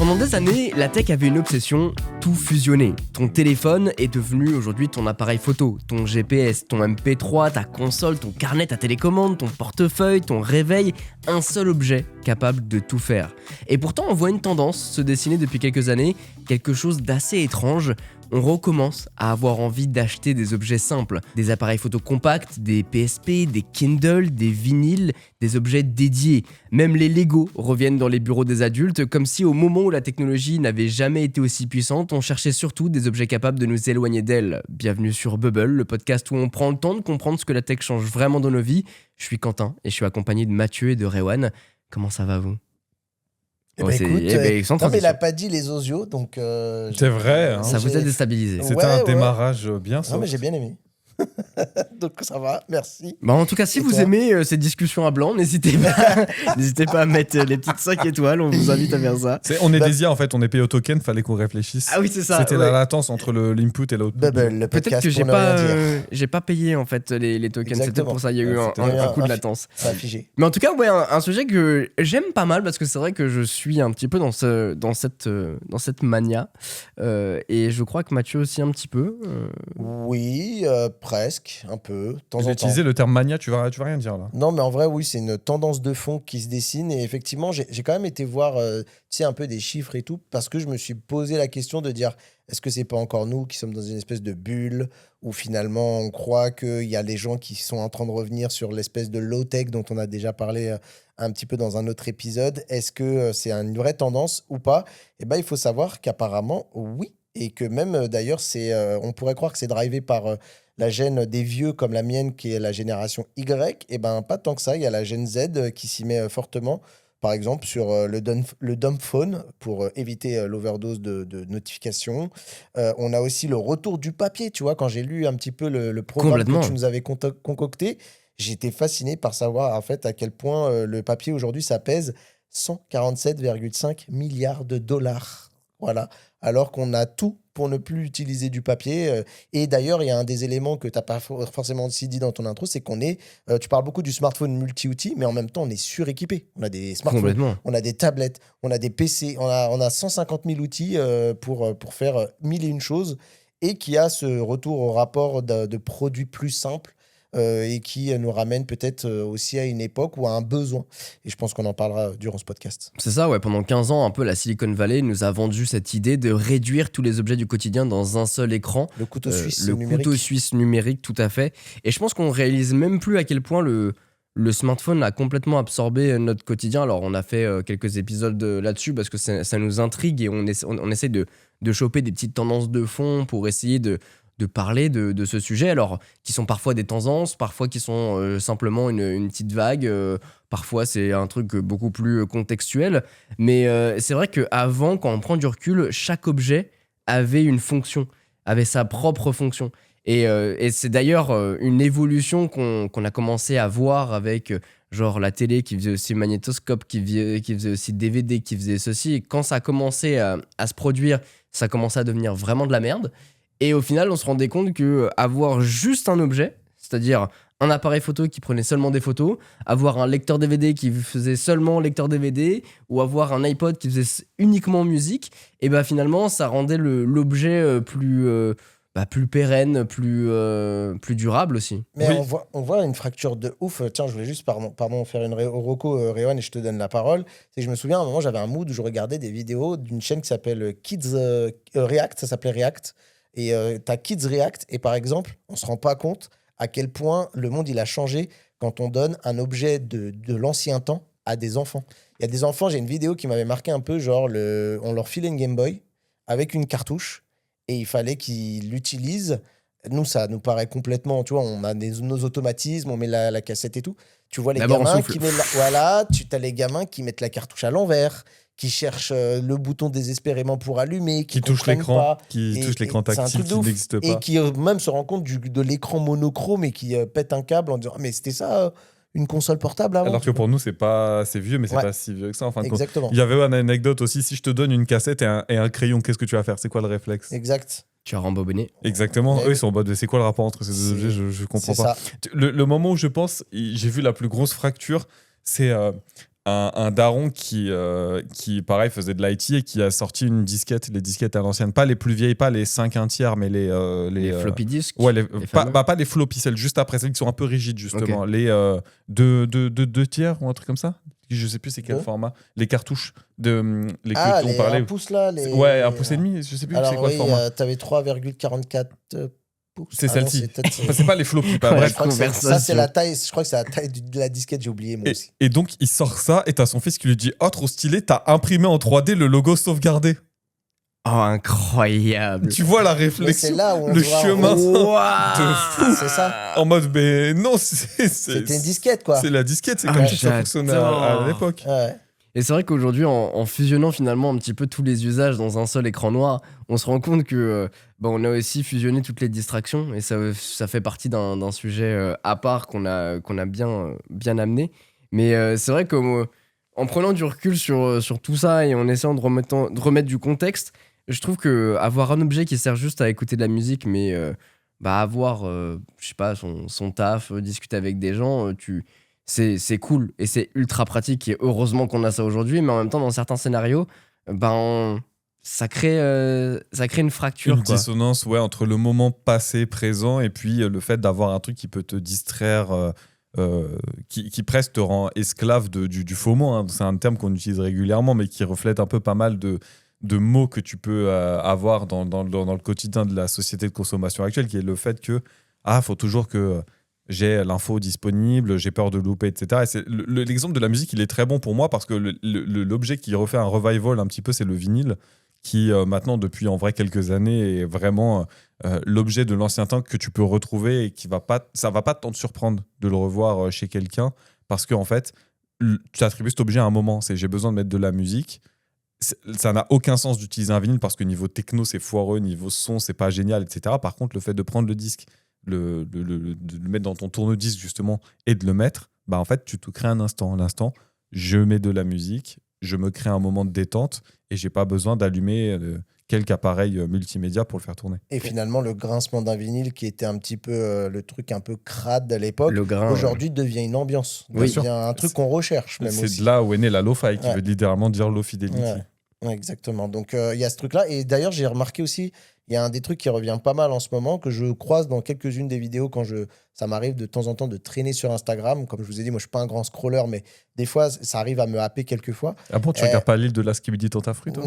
Pendant des années, la tech avait une obsession, tout fusionner. Ton téléphone est devenu aujourd'hui ton appareil photo, ton GPS, ton MP3, ta console, ton carnet, ta télécommande, ton portefeuille, ton réveil, un seul objet capable de tout faire. Et pourtant, on voit une tendance se dessiner depuis quelques années, quelque chose d'assez étrange. On recommence à avoir envie d'acheter des objets simples, des appareils photo compacts, des PSP, des Kindle, des vinyles, des objets dédiés. Même les Lego reviennent dans les bureaux des adultes, comme si au moment où la technologie n'avait jamais été aussi puissante, on cherchait surtout des objets capables de nous éloigner d'elle. Bienvenue sur Bubble, le podcast où on prend le temps de comprendre ce que la tech change vraiment dans nos vies. Je suis Quentin et je suis accompagné de Mathieu et de Rewan. Comment ça va vous ? Écoute, non mais il a pas dit les osios, donc... c'est vrai. Hein. Ça vous a déstabilisé. C'était un démarrage bien soft. Non mais j'ai bien aimé. Donc ça va, merci. Bah en tout cas, si vous aimez ces discussions à blanc, n'hésitez pas à mettre les petites 5 étoiles, on vous invite à faire ça. On est des IA en fait, on est payé au token, fallait qu'on réfléchisse. Ah oui, c'est ça. C'était la latence entre l'input et l'output. Bubble, le peut-être que j'ai pas payé en fait les tokens, c'était pour ça, il y a eu un coup de latence. Ça a figé. Mais en tout cas, ouais, un sujet que j'aime pas mal parce que c'est vrai que je suis un petit peu dans cette mania et je crois que Mathieu aussi un petit peu. Oui, presque, un peu. J'ai utilisé le terme mania, tu vas rien dire là. Non, mais en vrai, oui, c'est une tendance de fond qui se dessine. Et effectivement, j'ai quand même été voir un peu des chiffres et tout, parce que je me suis posé la question de dire, est-ce que c'est pas encore nous qui sommes dans une espèce de bulle où finalement on croit qu'il y a les gens qui sont en train de revenir sur l'espèce de low-tech dont on a déjà parlé un petit peu dans un autre épisode. Est-ce que c'est une vraie tendance ou pas ? Eh ben, il faut savoir qu'apparemment, oui. Et que même, d'ailleurs, on pourrait croire que c'est drivé par la gène des vieux comme la mienne, qui est la génération Y. Et ben, pas tant que ça. Il y a la gène Z qui s'y met fortement. Par exemple, sur le dumb phone, pour éviter l'overdose de notifications. On a aussi le retour du papier. Tu vois, quand j'ai lu un petit peu le programme que tu nous avais concocté, j'étais fasciné par savoir en fait à quel point le papier aujourd'hui, ça pèse 147,5 milliards de dollars. Voilà. Alors qu'on a tout pour ne plus utiliser du papier. Et d'ailleurs, il y a un des éléments que tu n'as pas forcément aussi dit dans ton intro, c'est qu'on est... tu parles beaucoup du smartphone multi-outils, mais en même temps, on est suréquipé. On a des smartphones, on a des tablettes, on a des PC, on a 150 000 outils pour faire mille et une choses, et qui a ce retour au rapport de produits plus simples, et qui nous ramène peut-être aussi à une époque ou à un besoin. Et je pense qu'on en parlera durant ce podcast. C'est ça, ouais. Pendant 15 ans, un peu, la Silicon Valley nous a vendu cette idée de réduire tous les objets du quotidien dans un seul écran. Le couteau suisse numérique. Le couteau suisse numérique, tout à fait. Et je pense qu'on réalise même plus à quel point le smartphone a complètement absorbé notre quotidien. Alors, on a fait quelques épisodes là-dessus parce que ça nous intrigue et on essaie de choper des petites tendances de fond pour essayer de parler de ce sujet, alors qui sont parfois des tendances, parfois qui sont simplement une petite vague, parfois c'est un truc beaucoup plus contextuel, mais c'est vrai qu'avant, quand on prend du recul, chaque objet avait une fonction, avait sa propre fonction. Et c'est d'ailleurs une évolution qu'on a commencé à voir avec genre la télé qui faisait aussi magnétoscope, qui faisait aussi DVD, qui faisait ceci. Et quand ça a commencé à se produire, ça a commencé à devenir vraiment de la merde. Et au final, on se rendait compte qu'avoir juste un objet, c'est-à-dire un appareil photo qui prenait seulement des photos, avoir un lecteur DVD qui faisait seulement lecteur DVD, ou avoir un iPod qui faisait uniquement musique, et ben finalement, ça rendait l'objet plus pérenne, plus durable aussi. Mais oui. on voit une fracture de ouf. Tiens, je voulais juste pardon, faire une reco, Rewan, et je te donne la parole. C'est que je me souviens, à un moment, j'avais un mood où je regardais des vidéos d'une chaîne qui s'appelle Kids React, ça s'appelait React. Et t'as Kids React, et par exemple, on se rend pas compte à quel point le monde il a changé quand on donne un objet de l'ancien temps à des enfants. Il y a des enfants, j'ai une vidéo qui m'avait marqué un peu, genre on leur filait une Game Boy avec une cartouche, et il fallait qu'ils l'utilisent. Nous, ça nous paraît complètement, tu vois, on a nos automatismes, on met la cassette et tout. Tu vois les gamins qui mettent t'as les gamins qui mettent la cartouche à l'envers, qui cherchent le bouton désespérément pour allumer, qui touchent l'écran, pas, qui touchent l'écran tactile qui n'existe pas. Et qui même se rend compte de l'écran monochrome et qui pète un câble en disant « mais c'était ça une console portable avant ?» Alors que pour nous, c'est vieux, mais c'est pas si vieux que ça. En fin de compte. Exactement. Il y avait une anecdote aussi, si je te donne une cassette et un crayon, qu'est-ce que tu vas faire ? C'est quoi le réflexe ? Exact. Tu as rembobiner. Exactement. Eux, ils sont en mode, c'est quoi le rapport entre ces deux objets ? Je comprends pas. Le moment où je pense, j'ai vu la plus grosse fracture, c'est un daron qui, pareil, faisait de l'IT et qui a sorti une disquette, les disquettes à l'ancienne. Pas les plus vieilles, pas les 5/1/3, mais Les floppy disks. Ouais, les fameux. pas les floppy, celles juste après, celles qui sont un peu rigides, justement. Ok. Les 2/3 ou un truc comme ça. Je sais plus c'est quel Deux format. Les cartouches, les Ah, que on les parlait. 1 pouce là les... Ouais, 1 pouce et demi, je sais plus c'est Alors quoi oui, le format. t'avais 3,44 pouces. C'est Ah non, celle-ci. c'est peut-être- Enfin, c'est pas les floppy, pas Ouais, bref. Je crois que conversation. ça, c'est la taille. Je crois que c'est la taille de la disquette. J'ai oublié moi aussi. Et donc, il sort ça et t'as son fils qui lui dit: oh, trop stylé, t'as imprimé en 3D le logo sauvegardé. Oh, incroyable. Tu vois la Mais c'est réflexion, là où on le voit- chemin Ouah. de fou. C'est ça. En mode, mais non, C'était une disquette quoi. C'est la disquette, c'est Ah, comme ça que ça fonctionnait à j'adore. l'époque. Ouais. Et c'est vrai qu'aujourd'hui, en fusionnant finalement un petit peu tous les usages dans un seul écran noir, on se rend compte que on a aussi fusionné toutes les distractions et ça fait partie d'un sujet à part qu'on a bien amené. Mais c'est vrai qu'en prenant du recul sur tout ça et en essayant de remettre du contexte, je trouve que avoir un objet qui sert juste à écouter de la musique, mais avoir, je sais pas, son taf, discuter avec des gens, c'est cool et c'est ultra pratique et heureusement qu'on a ça aujourd'hui, mais en même temps dans certains scénarios ça crée une fracture Une quoi. dissonance entre le moment passé, présent, et puis le fait d'avoir un truc qui peut te distraire, qui presque te rend esclave du FOMO. Hein. C'est un terme qu'on utilise régulièrement, mais qui reflète un peu pas mal de mots que tu peux avoir dans le quotidien de la société de consommation actuelle, qui est le fait que faut toujours que j'ai l'info disponible, j'ai peur de louper, etc. Et l'exemple de la musique, il est très bon pour moi parce que l'objet qui refait un revival un petit peu, c'est le vinyle, qui maintenant, depuis en vrai quelques années, est vraiment l'objet de l'ancien temps que tu peux retrouver et ça va pas tant te surprendre de le revoir chez quelqu'un parce que en fait, tu attribues cet objet à un moment. C'est j'ai besoin de mettre de la musique. Ça n'a aucun sens d'utiliser un vinyle parce que niveau techno, c'est foireux, niveau son, c'est pas génial, etc. Par contre, le fait de prendre le disque, de le mettre dans ton tourne-disque justement et de le mettre, en fait, tu te crées un instant. L'instant, je mets de la musique, je me crée un moment de détente et j'ai pas besoin d'allumer quelque appareil multimédia pour le faire tourner. Et finalement, le grincement d'un vinyle qui était un petit peu le truc un peu crade à l'époque, Le grain, aujourd'hui devient une ambiance. Oui. Devient un truc qu'on recherche même C'est aussi. de là où est née la lo-fi, qui Ouais. veut littéralement dire low fidelity. Ouais, exactement. Donc, il y a ce truc-là. Et d'ailleurs, j'ai remarqué aussi, il y a un des trucs qui revient pas mal en ce moment, que je croise dans quelques-unes des vidéos quand ça m'arrive de temps en temps de traîner sur Instagram. Comme je vous ai dit, moi, je suis pas un grand scroller, mais des fois, ça arrive à me happer quelques fois. Ah bon, tu regardes pas l'île de la Skibidi Tontafruit, toi?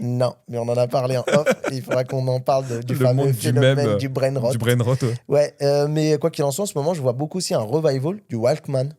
Non, mais on en a parlé en off. Il faudra qu'on en parle du Le fameux monde du phénomène mème, du brain rot. Du brain rot, ouais. Ouais, mais quoi qu'il en soit, en ce moment, je vois beaucoup aussi un revival du Walkman.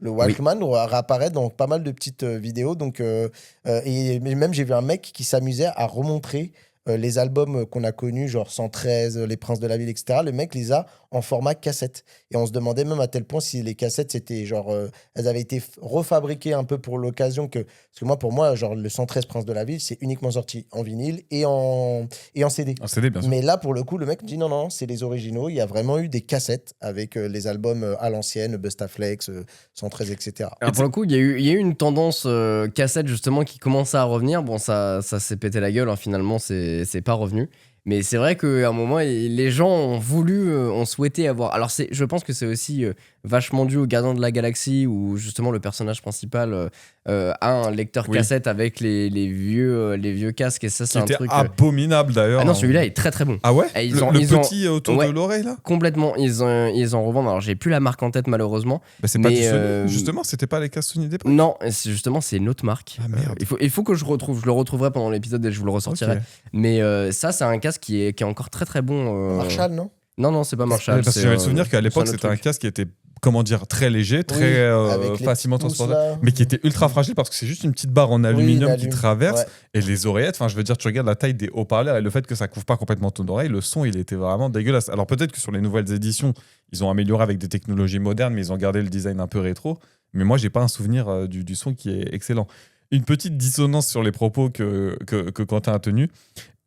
Le Walkman réapparaît dans pas mal de petites vidéos. Donc, et même, j'ai vu un mec qui s'amusait à remontrer les albums qu'on a connus, genre 113, Les Princes de la Ville, etc. Le mec les a en format cassette. Et on se demandait même à tel point si les cassettes, c'était genre. Elles avaient été refabriquées un peu pour l'occasion. Parce que pour moi, genre, le 113 Princes de la Ville, c'est uniquement sorti en vinyle et en CD. Un CD, bien sûr. Mais là, pour le coup, le mec me dit non, c'est les originaux. Il y a vraiment eu des cassettes avec les albums à l'ancienne, Bustaflex, 113, etc. Alors pour le coup, il y a eu une tendance cassette justement qui commençait à revenir. Bon, ça s'est pété la gueule, hein, finalement, c'est pas revenu. Mais c'est vrai qu'à un moment, les gens ont voulu, ont souhaité avoir. Alors je pense que c'est aussi vachement dû au Gardien de la Galaxie où justement le personnage principal a un lecteur Oui. cassette avec les vieux casques et ça, c'est Qui un était truc. abominable d'ailleurs. Ah non, celui-là est très très bon. Ah ouais? Et ils Le ont- petit autour Ouais. de l'oreille, là? Complètement, ils en revendent. Alors j'ai plus la marque en tête malheureusement. C'est pas Mais, du Sony. Justement, c'était pas les casques Sony d'époque. Non, justement, c'est une autre marque. Ah, merde. Il faut que je retrouve. Je le retrouverai pendant l'épisode et je vous le ressortirai. Ok. Mais ça, c'est un casque qui est encore très très bon. Marshall, non? Non, c'est pas Marshall. Ouais, parce que c'est, j'avais le souvenir qu'à l'époque, c'est un autre c'était un truc. casque qui était, comment dire, très léger, très avec les facilement petits pouces, transportable, là. mais qui était ultra fragile parce que c'est juste une petite barre en aluminium qui l'allume. traverse. Ouais. Et les oreillettes, enfin, je veux dire, tu regardes la taille des haut-parleurs et le fait que ça couvre pas complètement ton oreille, le son, il était vraiment dégueulasse. Alors peut-être que sur les nouvelles éditions, ils ont amélioré avec des technologies modernes, mais ils ont gardé le design un peu rétro. Mais moi, j'ai pas un souvenir du son qui est excellent. Une petite dissonance sur les propos que Quentin a tenus.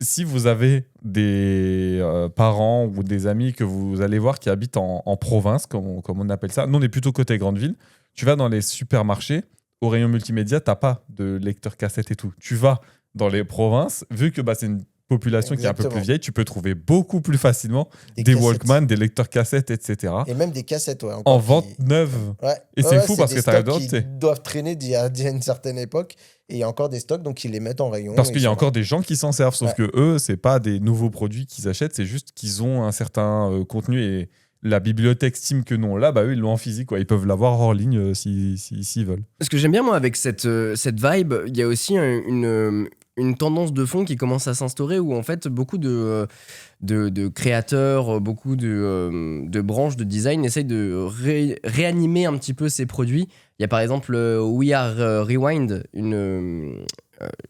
Si vous avez des parents ou des amis que vous allez voir qui habitent en province, comme on appelle ça, nous on est plutôt côté grande ville, tu vas dans les supermarchés, au rayon multimédia, t'as pas de lecteur cassette et tout. Tu vas dans les provinces, vu que c'est une population qui est un peu plus Exactement. vieille, tu peux trouver beaucoup plus facilement des cassettes. Walkman, des lecteurs cassettes, etc. Et même des cassettes, ouais. en encore vente qui- neuve. Ouais. Et c'est fou parce des que t'arrives stocks dedans, qui tu sais. doivent traîner d'il y a une certaine époque. Et il y a encore des stocks, donc ils les mettent en rayon. Parce et qu'il y ils a sont encore là. des gens qui s'en servent, sauf que eux, c'est pas des nouveaux produits qu'ils achètent, c'est juste qu'ils ont un certain contenu et la bibliothèque Steam que nous on l'a, bah eux ils l'ont en physique, quoi. Ils peuvent l'avoir hors ligne s'ils veulent. Ce que j'aime bien, moi, avec cette vibe, il y a aussi une tendance de fond qui commence à s'instaurer où, en fait, beaucoup de créateurs, beaucoup de branches de design essayent de réanimer un petit peu ces produits. Il y a par exemple We Are Rewind,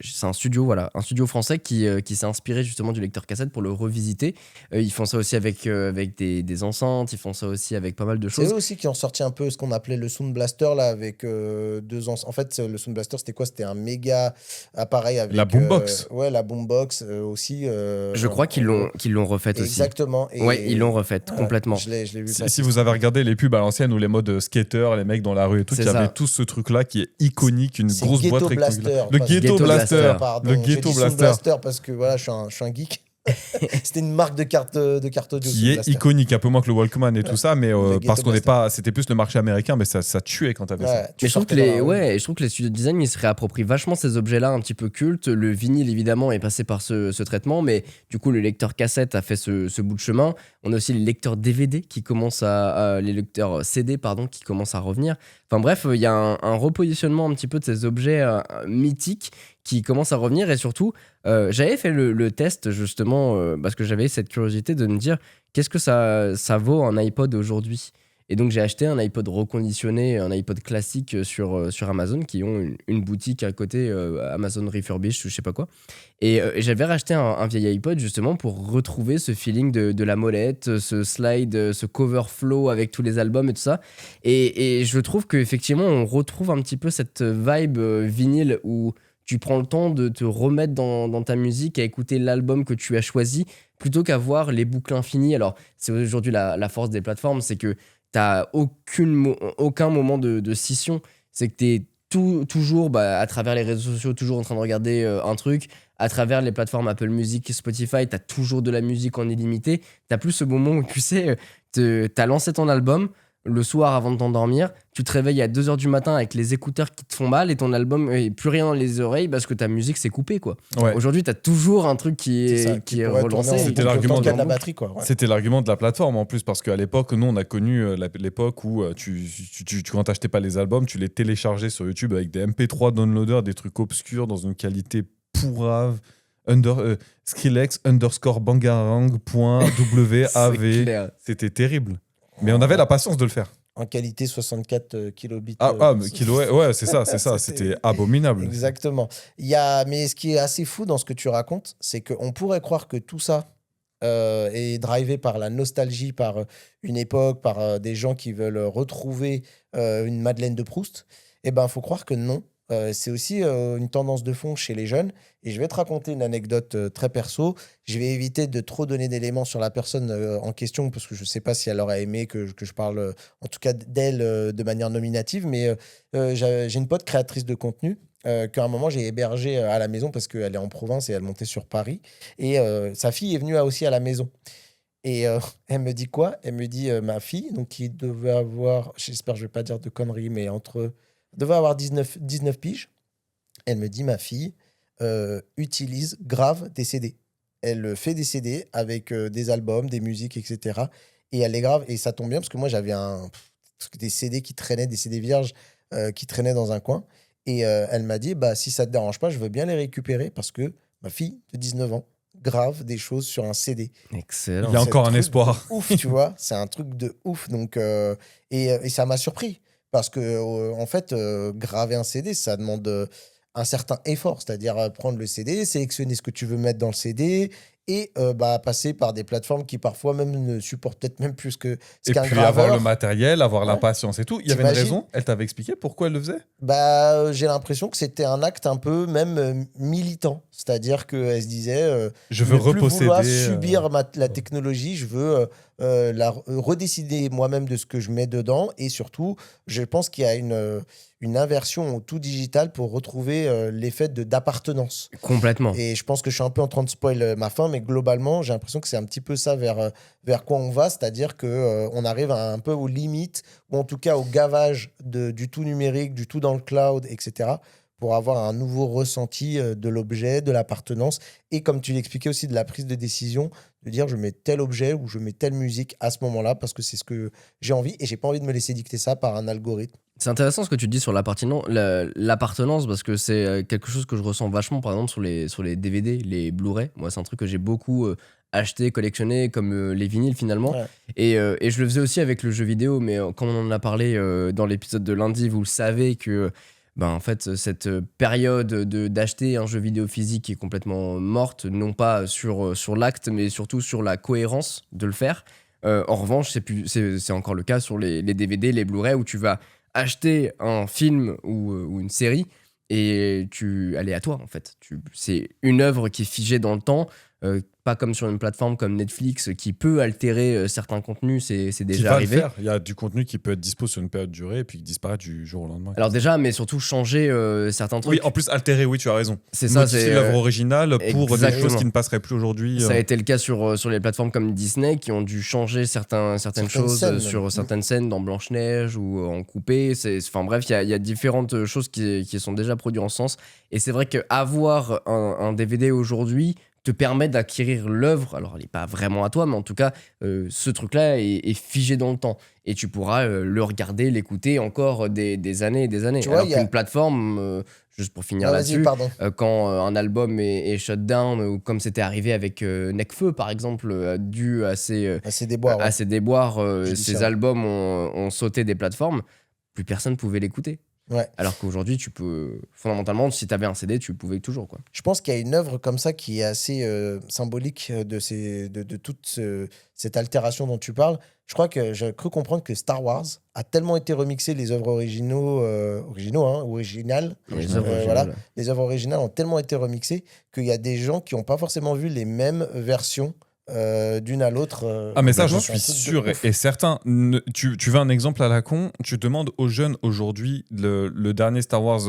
c'est un studio, voilà, un studio français qui s'est inspiré justement du lecteur cassette pour le revisiter. Ils font ça aussi avec des enceintes, ils font ça aussi avec pas mal de C'est choses. eux aussi qui ont sorti un peu ce qu'on appelait le Sound Blaster, là, avec deux ans. En fait, le Sound Blaster, c'était quoi? C'était un méga appareil avec. La boombox. Ouais, la boombox aussi. Je crois qu'ils l'ont refaite aussi. Exactement. Et... Ouais, ils l'ont refaite Ouais, complètement. Je l'ai vu passer. Si vous avez regardé les pubs à l'ancienne ou les modes skater, les mecs dans la rue et tout, C'est il y avait ça. tout ce truc-là qui est iconique, une C'est grosse Ghetto boîte rectangulaire. Blaster, Le parce que- Ghetto Ghetto Blaster. Blaster. Pardon, Le j'ai Ghetto dit Sound Blaster. Blaster parce que voilà, je suis un geek. C'était une marque de carte audio. Qui Sound est Blaster. iconique, un peu moins que le Walkman et tout ça, mais Le Ghetto parce qu'on n'est Blaster. pas. C'était plus le marché américain, mais ça tuait quand t'avais ça. Ouais, tu Mais je trouve, que sortais dans la rue. je trouve que les studios de design ils se réapproprient vachement ces objets-là un petit peu cultes. Le vinyle évidemment est passé par ce traitement, mais du coup le lecteur cassette a fait ce bout de chemin. On a aussi les lecteurs DVD qui commencent les lecteurs CD pardon qui commencent à revenir. Enfin bref, il y a un repositionnement un petit peu de ces objets mythiques qui commencent à revenir et surtout j'avais fait le test justement parce que j'avais cette curiosité de me dire qu'est-ce que ça vaut un iPod aujourd'hui. Et donc j'ai acheté un iPod reconditionné, un iPod classique sur Amazon, qui ont une boutique à côté, Amazon Refurbished, je sais pas quoi. Et j'avais racheté un vieil iPod justement pour retrouver ce feeling de la molette, ce slide, ce cover flow avec tous les albums et tout ça. Et je trouve qu'effectivement on retrouve un petit peu cette vibe vinyle où tu prends le temps de te remettre dans ta musique, à écouter l'album que tu as choisi, plutôt qu'avoir les boucles infinies. Alors c'est aujourd'hui la force des plateformes, c'est que t'as aucun moment de scission. C'est que t'es toujours à travers les réseaux sociaux, toujours en train de regarder un truc. À travers les plateformes Apple Music, Spotify, t'as toujours de la musique en illimité. T'as plus ce moment où tu sais, t'as lancé ton album le soir avant de t'endormir, tu te réveilles à 2h du matin avec les écouteurs qui te font mal et ton album et plus rien dans les oreilles parce que ta musique s'est coupée quoi. Ouais. Aujourd'hui t'as toujours un truc qui C'est ça, est qui pourrait tourner relancé. en- C'était en l'argument tant qu'il y a de la de batterie, quoi. Ouais. C'était l'argument de la plateforme en plus, parce qu'à l'époque, nous, on a connu l'époque où quand t'achetais pas les albums, tu les téléchargeais sur YouTube avec des MP3 downloaders, des trucs obscurs dans une qualité pourrave. Skrillex _bangarang.wav. C'est clair. C'était terrible. Mais on avait la patience de le faire. En qualité 64 kilobits. Mais ouais, c'est ça. C'était abominable. Exactement. Mais ce qui est assez fou dans ce que tu racontes, c'est qu'on pourrait croire que tout ça est drivé par la nostalgie, par une époque, par des gens qui veulent retrouver une Madeleine de Proust. Eh ben, il faut croire que non. C'est aussi une tendance de fond chez les jeunes. Et je vais te raconter une anecdote très perso. Je vais éviter de trop donner d'éléments sur la personne en question parce que je ne sais pas si elle aurait aimé que je parle, en tout cas d'elle, de manière nominative. Mais j'ai une pote créatrice de contenu qu'à un moment j'ai hébergée à la maison parce qu'elle est en province et elle montait sur Paris. Et sa fille est venue aussi à la maison. Et elle me dit quoi? Elle me dit ma fille, donc qui devait avoir, j'espère que je ne vais pas dire de conneries, mais devait avoir 19 piges. Elle me dit, ma fille utilise grave des CD. Elle fait des CD avec des albums, des musiques, etc. Et elle les grave. Et ça tombe bien parce que moi, j'avais des CD qui traînaient, des CD vierges qui traînaient dans un coin. Et elle m'a dit, si ça te dérange pas, je veux bien les récupérer parce que ma fille de 19 ans grave des choses sur un CD. Excellent. Il y a C'est encore un truc espoir. de ouf, tu vois. C'est un truc de ouf. Donc, et ça m'a surpris. Parce que, en fait, graver un CD, ça demande un certain effort. C'est-à-dire prendre le CD, sélectionner ce que tu veux mettre dans le CD et passer par des plateformes qui parfois même ne supportent peut-être même plus que ce Et qu'un puis graveur. avoir le matériel, avoir la Ouais. patience et tout. Il y avait une T'imagines raison. Elle t'avait expliqué pourquoi elle le faisait? J'ai l'impression que c'était un acte un peu même militant. C'est-à-dire qu'elle se disait Je veux ne plus vouloir reposséder. subir la technologie, je veux redécider moi-même de ce que je mets dedans. Et surtout, je pense qu'il y a une inversion au tout digital pour retrouver l'effet d'appartenance. Complètement. Et je pense que je suis un peu en train de spoil ma fin, mais globalement, j'ai l'impression que c'est un petit peu ça vers quoi on va, c'est-à-dire qu'on arrive un peu aux limites, ou en tout cas au gavage du tout numérique, du tout dans le cloud, etc., pour avoir un nouveau ressenti de l'objet, de l'appartenance, et comme tu l'expliquais aussi, de la prise de décision, de dire je mets tel objet ou je mets telle musique à ce moment-là, parce que c'est ce que j'ai envie, et j'ai pas envie de me laisser dicter ça par un algorithme. C'est intéressant ce que tu dis sur l'appartenance, parce que c'est quelque chose que je ressens vachement, par exemple, sur les DVD, les Blu-ray. Moi, c'est un truc que j'ai beaucoup acheté, collectionné, comme les vinyles finalement. Ouais. Et je le faisais aussi avec le jeu vidéo, mais comme on en a parlé dans l'épisode de lundi, vous le savez que en fait, cette période d'acheter un jeu vidéo physique est complètement morte, non pas sur l'acte, mais surtout sur la cohérence de le faire. En revanche, c'est encore le cas sur les DVD, les Blu-ray, où tu vas acheter un film ou une série et elle est à toi en fait. C'est une œuvre qui est figée dans le temps, pas comme sur une plateforme comme Netflix qui peut altérer certains contenus, c'est Qui déjà va arrivé. le faire. Il y a du contenu qui peut être dispo sur une période durée et puis qui disparaît du jour au lendemain. Alors déjà, mais surtout changer certains trucs. Oui, en plus altéré, oui, tu as raison. C'est ça, Modifier c'est l'œuvre originale pour des exactement. choses qui ne passeraient plus aujourd'hui. Ça a été le cas sur les plateformes comme Disney qui ont dû changer certaines choses scènes, sur même. certaines scènes dans Blanche-Neige ou en coupé. Enfin bref, il y a différentes choses qui sont déjà produites en ce sens. Et c'est vrai qu'avoir un DVD aujourd'hui te permet d'acquérir l'œuvre. Alors, elle n'est pas vraiment à toi, mais en tout cas, ce truc-là est figé dans le temps. Et tu pourras le regarder, l'écouter encore des années et des années. Tu vois, Alors il y a- qu'une plateforme, juste pour finir Ah, là-dessus, vas-y, pardon. quand un album est shut down, ou comme c'était arrivé avec Nekfeu, par exemple, dû à ses C'est des bois. à ses déboires, Judiciaire. ces albums ont sauté des plateformes, plus personne pouvait l'écouter. Ouais. Alors qu'aujourd'hui, tu peux, fondamentalement, si tu avais un CD, tu pouvais toujours, quoi. Je pense qu'il y a une œuvre comme ça qui est assez symbolique de toute cette altération dont tu parles. Je crois que j'ai cru comprendre que Star Wars a tellement été remixé, les œuvres originales, Les œuvres originales. voilà, les œuvres originales ont tellement été remixées qu'il y a des gens qui n'ont pas forcément vu les mêmes versions d'une à l'autre. Ah mais ça, j'en C'est un suis truc de sûr ouf. et certain. Tu veux un exemple à la con, tu demandes aux jeunes aujourd'hui le dernier Star Wars,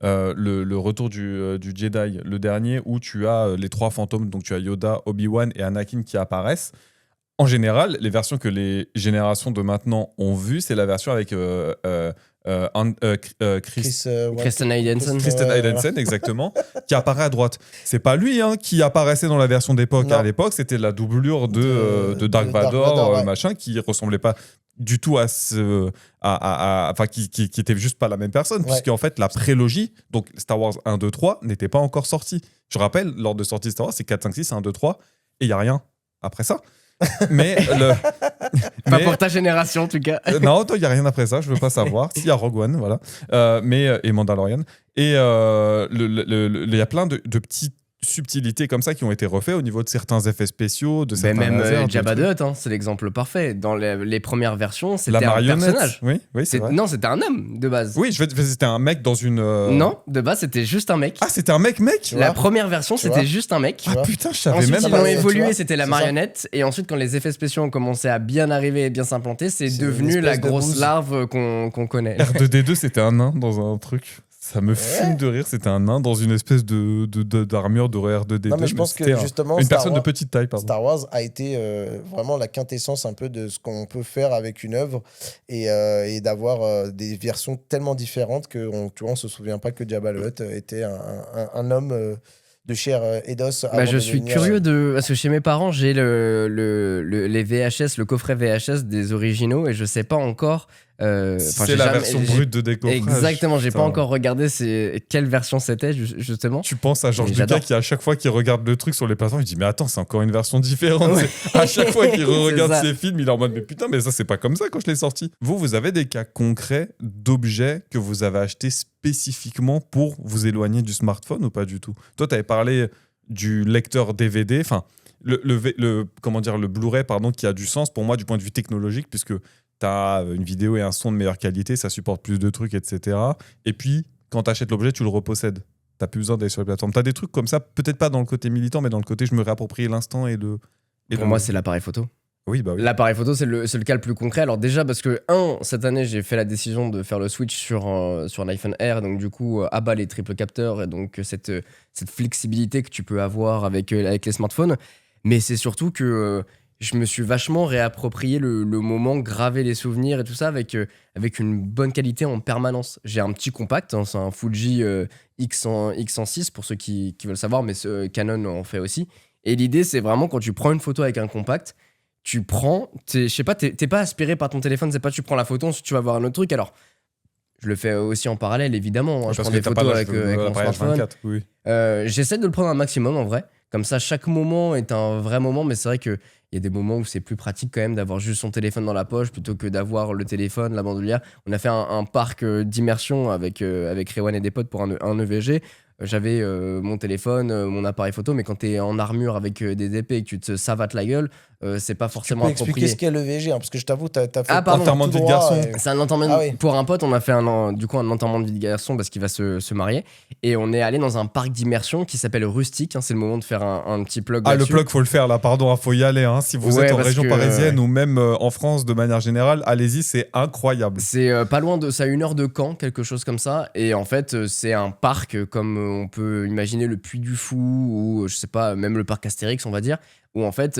le retour du Jedi, le dernier où tu as les trois fantômes, donc tu as Yoda, Obi-Wan et Anakin qui apparaissent. En général, les versions que les générations de maintenant ont vues, c'est la version avec Kristen Haydenson. Kristen Haydenson, exactement, qui apparaît à droite. C'est pas lui qui apparaissait dans la version d'époque. Non. À l'époque, c'était la doublure de Dark Vador, ouais. machin, qui ressemblait pas du tout à enfin, qui était juste pas la même personne, Ouais. puisqu'en fait, la prélogie, donc Star Wars 1, 2, 3, n'était pas encore sortie. Je rappelle, lors de sortie de Star Wars, c'est 4, 5, 6, 1, 2, 3, et il y a rien après ça. Mais Pas pour ta génération, en tout cas. non, il n'y a rien après ça, je veux pas savoir. S'il y a Rogue One, voilà. Et Mandalorian. Et il y a plein de petites subtilités comme ça qui ont été refaits au niveau de certains effets spéciaux, de Mais certains même lasers, de Jabba the trucs. Hutt, hein, c'est l'exemple parfait. Dans les premières versions, La c'était un marionnette. personnage. Oui, c'est vrai. Non, c'était un homme de base. Oui, c'était un mec dans une. Non, de base, c'était juste un mec. Ah, c'était un mec Tu La vois première version, Tu c'était vois juste un mec. Ah vois putain, je savais Ensuite, même ils pas. l'ont tu évolué, vois, c'était la c'est ça. marionnette. Et ensuite, quand les effets spéciaux ont commencé à bien arriver et bien s'implanter, c'est C'est devenu une la espèce de grosse bouse. larve qu'on connaît. R2D2, c'était un nain dans un truc. Ça me fume de rire, c'était un nain dans une espèce d'armure de R2D2. Non, mais je pense c'était que justement, une Star personne de Wars- petite taille, pardon. Star Wars a été vraiment la quintessence un peu de ce qu'on peut faire avec une œuvre et d'avoir des versions tellement différentes qu'on ne se souvient pas que Jabba the Hutt était un homme de chair et d'os. avant Je de suis devenir, curieux parce que chez mes parents, j'ai les VHS, le coffret VHS des originaux et je sais pas encore. C'est la version brute de décoffrage. Exactement, j'ai Putain. pas encore regardé quelle version c'était justement. Tu penses à Georges Mais Lucas j'adore. qui, à chaque fois qu'il regarde le truc sur les plateformes, il dit mais attends, c'est encore une version différente. Ouais. À chaque fois qu'il regarde C'est ça. ses films, il est en mode mais putain, mais ça c'est pas comme ça quand je l'ai sorti. Vous avez des cas concrets d'objets que vous avez achetés spécifiquement pour vous éloigner du smartphone ou pas du tout? Toi, tu avais parlé du lecteur DVD, enfin comment dire, le Blu-ray pardon, qui a du sens pour moi du point de vue technologique puisque tu as une vidéo et un son de meilleure qualité, ça supporte plus de trucs, etc. Et puis, quand tu achètes l'objet, tu le repossèdes. T'as plus besoin d'aller sur les plateformes. T'as des trucs comme ça, peut-être pas dans le côté militant, mais dans le côté je me réapproprie l'instant et le. Pour moi, c'est l'appareil photo. Oui, bah oui. L'appareil photo, c'est le cas le plus concret. Alors déjà, parce que, cette année, j'ai fait la décision de faire le switch sur l'iPhone Air, donc du coup, à bas les triple capteurs, et donc cette flexibilité que tu peux avoir avec les smartphones. Mais c'est surtout que je me suis vachement réapproprié le moment, graver les souvenirs et tout ça avec une bonne qualité en permanence. J'ai un petit compact, c'est un Fuji X106 pour ceux qui veulent savoir, mais Canon en fait aussi. Et l'idée, c'est vraiment quand tu prends une photo avec un compact, je sais pas, t'es pas aspiré par ton téléphone, c'est pas tu prends la photo, ensuite tu vas voir un autre truc. Alors, je le fais aussi en parallèle, évidemment. Je Parce prends que des t'as photos pas avec mon l'appareil smartphone. H24, oui. J'essaie de le prendre un maximum en vrai. Comme ça, chaque moment est un vrai moment, mais c'est vrai qu'il y a des moments où c'est plus pratique quand même d'avoir juste son téléphone dans la poche plutôt que d'avoir le téléphone, la bandoulière. On a fait un parc d'immersion avec Rewan et des potes pour un EVG. J'avais mon téléphone, mon appareil photo, mais quand t'es en armure avec des épées et que tu te savates la gueule, c'est pas Tu forcément peux expliquer approprié. ce qu'est le VG, hein, parce que je t'avoue, t'as fait Ah, pardon. Enterrement de vie de garçon. C'est un enterrement Ah oui. pour un pote. On a fait un enterrement de vie de garçon parce qu'il va se marier. Et on est allé dans un parc d'immersion qui s'appelle Rustique. C'est le moment de faire un petit plug Ah, le là-dessus. plug, faut le faire là, pardon, faut y aller. Si vous Ouais, êtes en parce région que, parisienne ou même en France de manière générale, allez-y, c'est incroyable. C'est pas loin de ça, 1 heure de Caen, quelque chose comme ça. Et en fait, c'est un parc comme on peut imaginer le Puy du Fou ou je sais pas, même le parc Astérix, on va dire, où en fait,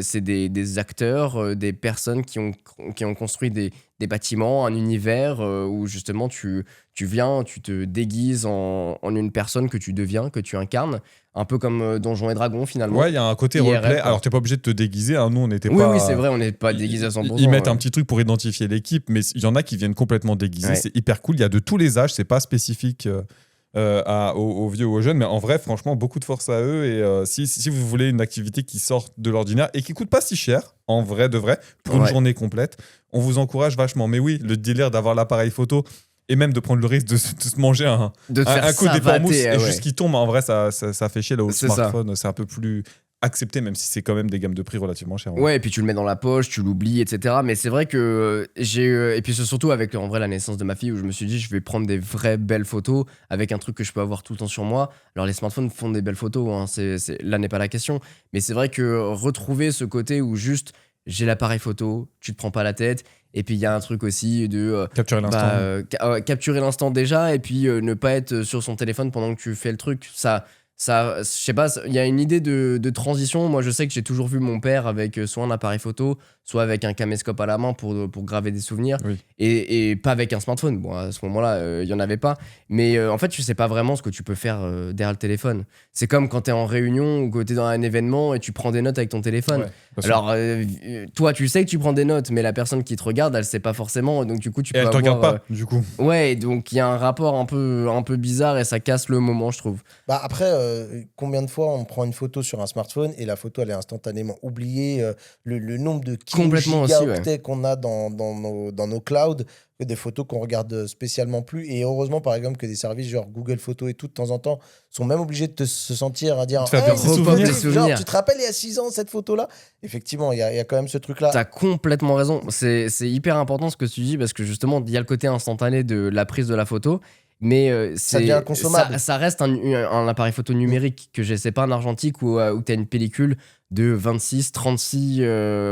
c'est des acteurs, des personnes qui ont construit des bâtiments, un univers où justement tu viens, tu te déguises en une personne que tu deviens, que tu incarnes, un peu comme Donjons et Dragons finalement. Ouais, il y a un côté IRL, roleplay. quoi. Alors, t'es pas obligé de te déguiser. Nous, on n'était Oui, pas. oui, c'est vrai, on n'est pas déguisé à 100%. Ils mettent un petit truc pour identifier l'équipe, mais il y en a qui viennent complètement déguisés. Ouais. C'est hyper cool. Il y a de tous les âges. C'est pas spécifique aux vieux ou aux jeunes, mais en vrai, franchement, beaucoup de force à eux. Et si vous voulez une activité qui sort de l'ordinaire et qui coûte pas si cher, en vrai de vrai, pour une journée complète, on vous encourage vachement. Mais oui, le délire d'avoir l'appareil photo et même de prendre le risque de se manger un coup d'épaule-mousse et juste qu'il tombe, en vrai, ça fait chier. Là, au smartphone, c'est un peu plus accepté, même si c'est quand même des gammes de prix relativement chères. Ouais, et puis tu le mets dans la poche, tu l'oublies, etc. Mais c'est vrai que et puis c'est surtout avec en vrai la naissance de ma fille où je me suis dit je vais prendre des vraies belles photos avec un truc que je peux avoir tout le temps sur moi. Alors les smartphones font des belles photos, là n'est pas la question. Mais c'est vrai que retrouver ce côté où juste j'ai l'appareil photo, tu te prends pas la tête. Et puis il y a un truc aussi de capturer l'instant. capturer l'instant déjà et puis ne pas être sur son téléphone pendant que tu fais le truc. Ça, je sais pas, il y a une idée de transition. Moi, je sais que j'ai toujours vu mon père avec soit un appareil photo, soit avec un caméscope à la main pour graver des souvenirs, Oui. et pas avec un smartphone. Bon, à ce moment-là, il y en avait pas. Mais en fait, tu sais pas vraiment ce que tu peux faire derrière le téléphone. C'est comme quand t'es en réunion ou que t'es dans un événement et tu prends des notes avec ton téléphone. Ouais, alors, toi, tu sais que tu prends des notes, mais la personne qui te regarde, elle sait pas forcément. Donc, du coup, tu peux elle te avoir, regarde pas, du coup. Ouais, donc il y a un rapport un peu bizarre et ça casse le moment, je trouve. Bah après, combien de fois on prend une photo sur un smartphone et la photo elle est instantanément oubliée, le nombre de Complètement aussi, gigaoctets qu'on a dans nos clouds, que des photos qu'on regarde spécialement plus. Et heureusement, par exemple, que des services genre Google Photos et tout, de temps en temps, sont même obligés de se sentir à dire De faire des petits souvenirs. genre, tu te rappelles il y a 6 ans cette photo-là? Effectivement, il y a quand même ce truc-là. T'as complètement raison. C'est hyper important ce que tu dis parce que justement, il y a le côté instantané de la prise de la photo. Mais Ça devient inconsommable. ça reste un appareil photo numérique que j'ai. C'est pas un argentique où t'as une pellicule de 26, 36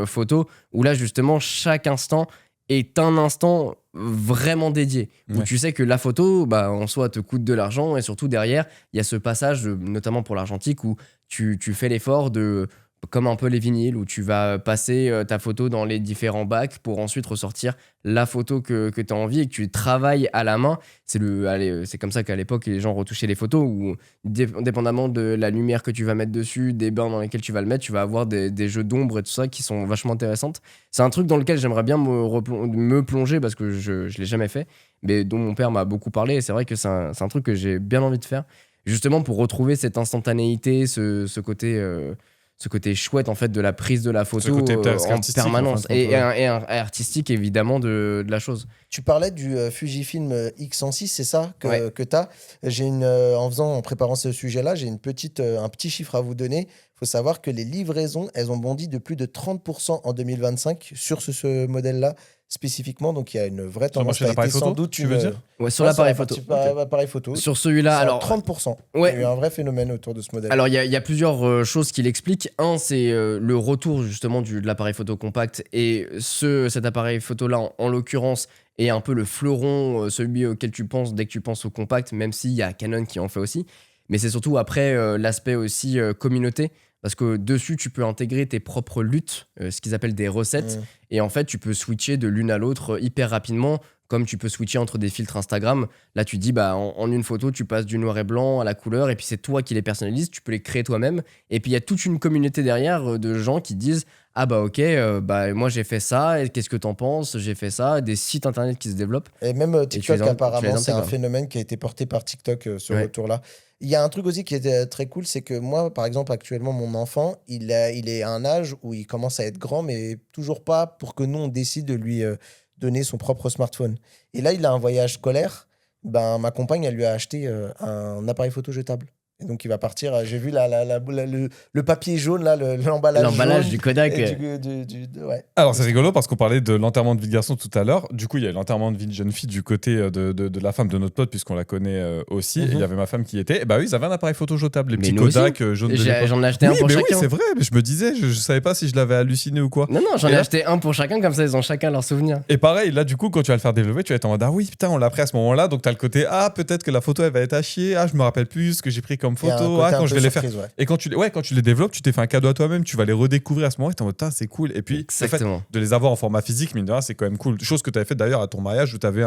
photos où là, justement, chaque instant est un instant vraiment dédié. Où Ouais. tu sais que la photo, en soi, te coûte de l'argent et surtout derrière, il y a ce passage, notamment pour l'argentique, où tu fais l'effort de. Comme un peu les vinyles où tu vas passer ta photo dans les différents bacs pour ensuite ressortir la photo que tu as envie et que tu travailles à la main. C'est comme ça qu'à l'époque, les gens retouchaient les photos où, dépendamment de la lumière que tu vas mettre dessus, des bains dans lesquels tu vas le mettre, tu vas avoir des jeux d'ombre et tout ça qui sont vachement intéressantes. C'est un truc dans lequel j'aimerais bien me plonger parce que je ne l'ai jamais fait, mais dont mon père m'a beaucoup parlé et c'est vrai que c'est un truc que j'ai bien envie de faire. Justement pour retrouver cette instantanéité, ce côté chouette en fait de la prise de la photo côté presque en artistique, permanence en fin de et compte, artistique évidemment de la chose. Tu parlais du Fujifilm X106, c'est ça Ouais. que tu as. En préparant ce sujet-là, j'ai un petit chiffre à vous donner. Il faut savoir que les livraisons, elles ont bondi de plus de 30% en 2025 sur ce modèle-là spécifiquement. Donc il y a une vraie Sur le tendance. marché de l'appareil photo, tu veux dire Ouais, sur l'appareil photo. L'appareil photo. Sur celui-là, C'est à alors 30%. Ouais. Il y a eu un vrai phénomène autour de ce modèle. Alors, il y a plusieurs choses qui l'expliquent. Un, c'est le retour justement de l'appareil photo compact. Et cet appareil photo-là, en l'occurrence, est un peu le fleuron, celui auquel tu penses dès que tu penses au compact, même s'il y a Canon qui en fait aussi. Mais c'est surtout après l'aspect aussi communauté. Parce que dessus, tu peux intégrer tes propres luttes, ce qu'ils appellent des recettes. Et en fait, tu peux switcher de l'une à l'autre hyper rapidement, comme tu peux switcher entre des filtres Instagram. Là, tu dis, bah, en une photo, tu passes du noir et blanc à la couleur, et puis c'est toi qui les personnalises, tu peux les créer toi-même. Et puis, il y a toute une communauté derrière de gens qui disent, ah bah ok, bah, moi j'ai fait ça, et qu'est-ce que t'en penses? J'ai fait ça, des sites internet qui se développent. Et même TikTok, tu les apparemment, c'est un intègres. phénomène qui a été porté par TikTok, ce Ouais. retour-là. Il y a un truc aussi qui est très cool, c'est que moi, par exemple, actuellement, mon enfant, il est à un âge où il commence à être grand, mais toujours pas pour que nous, on décide de lui donner son propre smartphone. Et là, il a un voyage scolaire. Ben, ma compagne, elle lui a acheté un appareil photo jetable. Et donc, il va partir. J'ai vu le papier jaune, là, l'emballage L'emballage jaune. du Kodak. Et ouais. Alors, c'est rigolo parce qu'on parlait de l'enterrement de vie de garçon tout à l'heure. Du coup, il y a l'enterrement de vie de jeune fille du côté de la femme de notre pote, puisqu'on la connaît aussi. Et il y avait ma femme qui y était. Et bah oui, ils avaient un appareil photo jetable, les Mais petits nous aussi. Kodak jaunes de l'époque. J'en ai acheté un Oui, pour mais oui, chacun. c'est vrai. Mais je me disais, je savais pas si je l'avais halluciné ou quoi. Non, j'en Et ai là- acheté un pour chacun, comme ça ils ont chacun leur souvenir. Et pareil, là, du coup, quand tu vas le faire développer, tu vas être en mode ah oui, putain, on l'a pris à ce moment-là. Donc, t'as le côté ah, peut-être que la photo elle va être à chier. Ah, je me rappelle plus ce que j'ai pris comme Il y a un photo. côté Ah, un quand peu je vais les faire. surprise, ouais. Et quand tu les développes, tu t'es fait un cadeau à toi-même. Tu vas les redécouvrir à ce moment-là. T'es en mode c'est cool. Et puis, le fait Exactement. de les avoir en format physique, mine de rien, c'est quand même cool. Chose que tu avais fait d'ailleurs à ton mariage où tu avais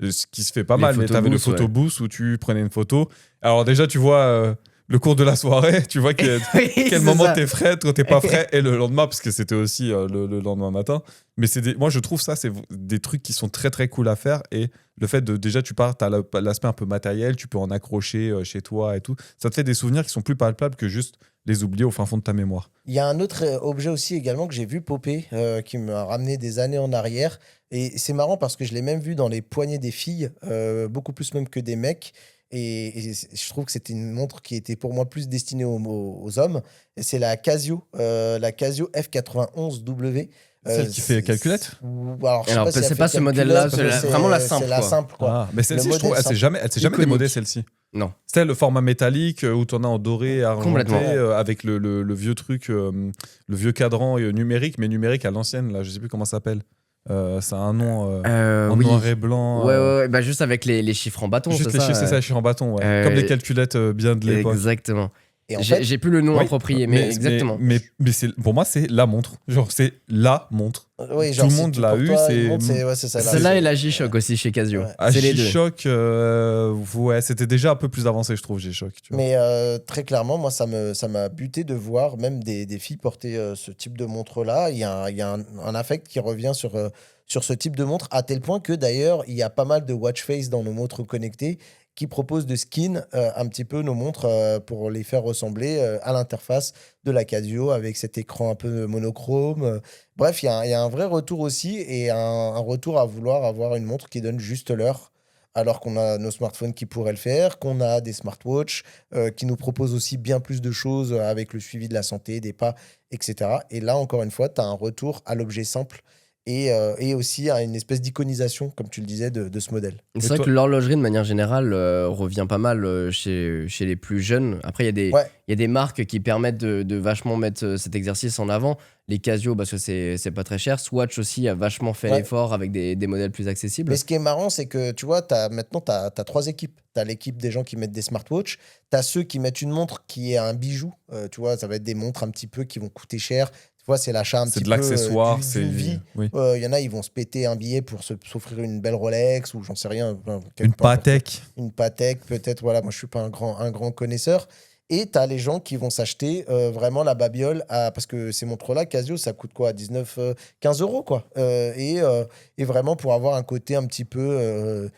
ce qui se fait pas Les mal, mais tu avais le photobooths, photo booth où tu prenais une photo. Alors, déjà, tu vois le cours de la soirée, tu vois quel C'est moment ça. t'es frais, toi t'es pas frais, et le lendemain, parce que c'était aussi le lendemain matin. Mais moi, je trouve ça, c'est des trucs qui sont très très cool à faire. Et le fait de déjà, tu pars, t'as l'aspect un peu matériel, tu peux en accrocher chez toi et tout. Ça te fait des souvenirs qui sont plus palpables que juste les oublier au fin fond de ta mémoire. Il y a un autre objet aussi également que j'ai vu popper, qui m'a ramené des années en arrière. Et c'est marrant parce que je l'ai même vu dans les poignets des filles, beaucoup plus même que des mecs. Et je trouve que c'était une montre qui était pour moi plus destinée aux hommes. Et c'est la Casio F91W. Celle qui fait calculette Alors, je sais Alors, pas si elle c'est fait pas ce modèle-là, calculette, c'est vraiment la simple, C'est la quoi. simple, quoi. Ah, mais celle-ci, Le je trouve, modèle elle s'est jamais Iconique. démodée, celle-ci. Non. C'est le format métallique où t'en as en doré, argenté, Complètement. avec le vieux truc, le vieux cadran numérique, mais numérique à l'ancienne, là, je sais plus comment ça s'appelle. Ça a un nom en Oui. noir et blanc. Ouais, bah juste avec les chiffres en bâton, Juste c'est les chiffres, ça. c'est ça, les chiffres en bâton, ouais. Euh, Comme les calculettes bien de l'époque. Exactement. Et en fait, J'ai plus le nom Oui, approprié, mais exactement. Mais pour moi, c'est la montre. Genre, c'est la montre. oui, genre, tout le si monde tu- l'a pour eu, toi, c'est- une montre, ouais, c'est ça. Celle-là et la G-Shock aussi chez Casio. Ouais. Ah, C'est les deux. G-Shock, ouais, c'était déjà un peu plus avancé, je trouve, G-Shock. Tu vois. Mais très clairement, moi, ça m'a buté de voir même des filles porter ce type de montre-là. Il y a un affect qui revient sur ce type de montre, à tel point que d'ailleurs, il y a pas mal de watch face dans nos montres connectées qui proposent de skin un petit peu nos montres pour les faire ressembler à l'interface de la Casio avec cet écran un peu monochrome. Bref, il y a un vrai retour aussi et un retour à vouloir avoir une montre qui donne juste l'heure. Alors qu'on a nos smartphones qui pourraient le faire, qu'on a des smartwatches qui nous proposent aussi bien plus de choses avec le suivi de la santé, des pas, etc. Et là, encore une fois, tu as un retour à l'objet simple et aussi à une espèce d'iconisation, comme tu le disais, de ce modèle. C'est vrai que l'horlogerie, de manière générale, revient pas mal chez les plus jeunes. Après, il Ouais. y a des marques qui permettent de vachement mettre cet exercice en avant. Les Casio, parce que c'est pas très cher. Swatch aussi a vachement fait Ouais. l'effort avec des modèles plus accessibles. Mais ce qui est marrant, c'est que tu vois, maintenant, tu as 3 équipes. Tu as l'équipe des gens qui mettent des smartwatches. Tu as ceux qui mettent une montre qui est un bijou. Tu vois, ça va être des montres un petit peu qui vont coûter cher. Tu vois, c'est l'achat un petit C'est peu de l'accessoire, c'est. d'une vie. Oui. Il y en a, ils vont se péter un billet pour s'offrir une belle Rolex ou j'en sais rien. Une Patek. Une Patek, peut-être. Voilà, moi, je suis pas un grand connaisseur. Et tu as les gens qui vont s'acheter vraiment la babiole parce que ces montres-là, Casio, ça coûte quoi 19, 15 euros, quoi. Et vraiment pour avoir un côté un petit peu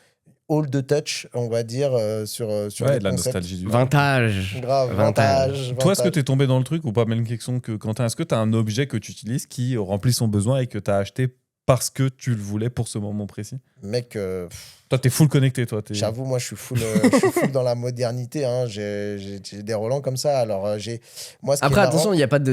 all the touch, on va dire, sur Ouais, le de la concept. nostalgie du. Grave, Vintage. vintage. Toi, est-ce que tu es tombé dans le truc ou pas? Même question que Quentin. Est-ce que tu as un objet que tu utilises qui remplit son besoin et que tu as acheté parce que tu le voulais pour ce moment précis? Mec, Toi, t'es full connecté, toi. j'avoue, moi, je suis full dans la modernité. Hein. J'ai des Roland comme ça. Alors, moi, ce qui est Après, marrant- attention, il n'y a pas de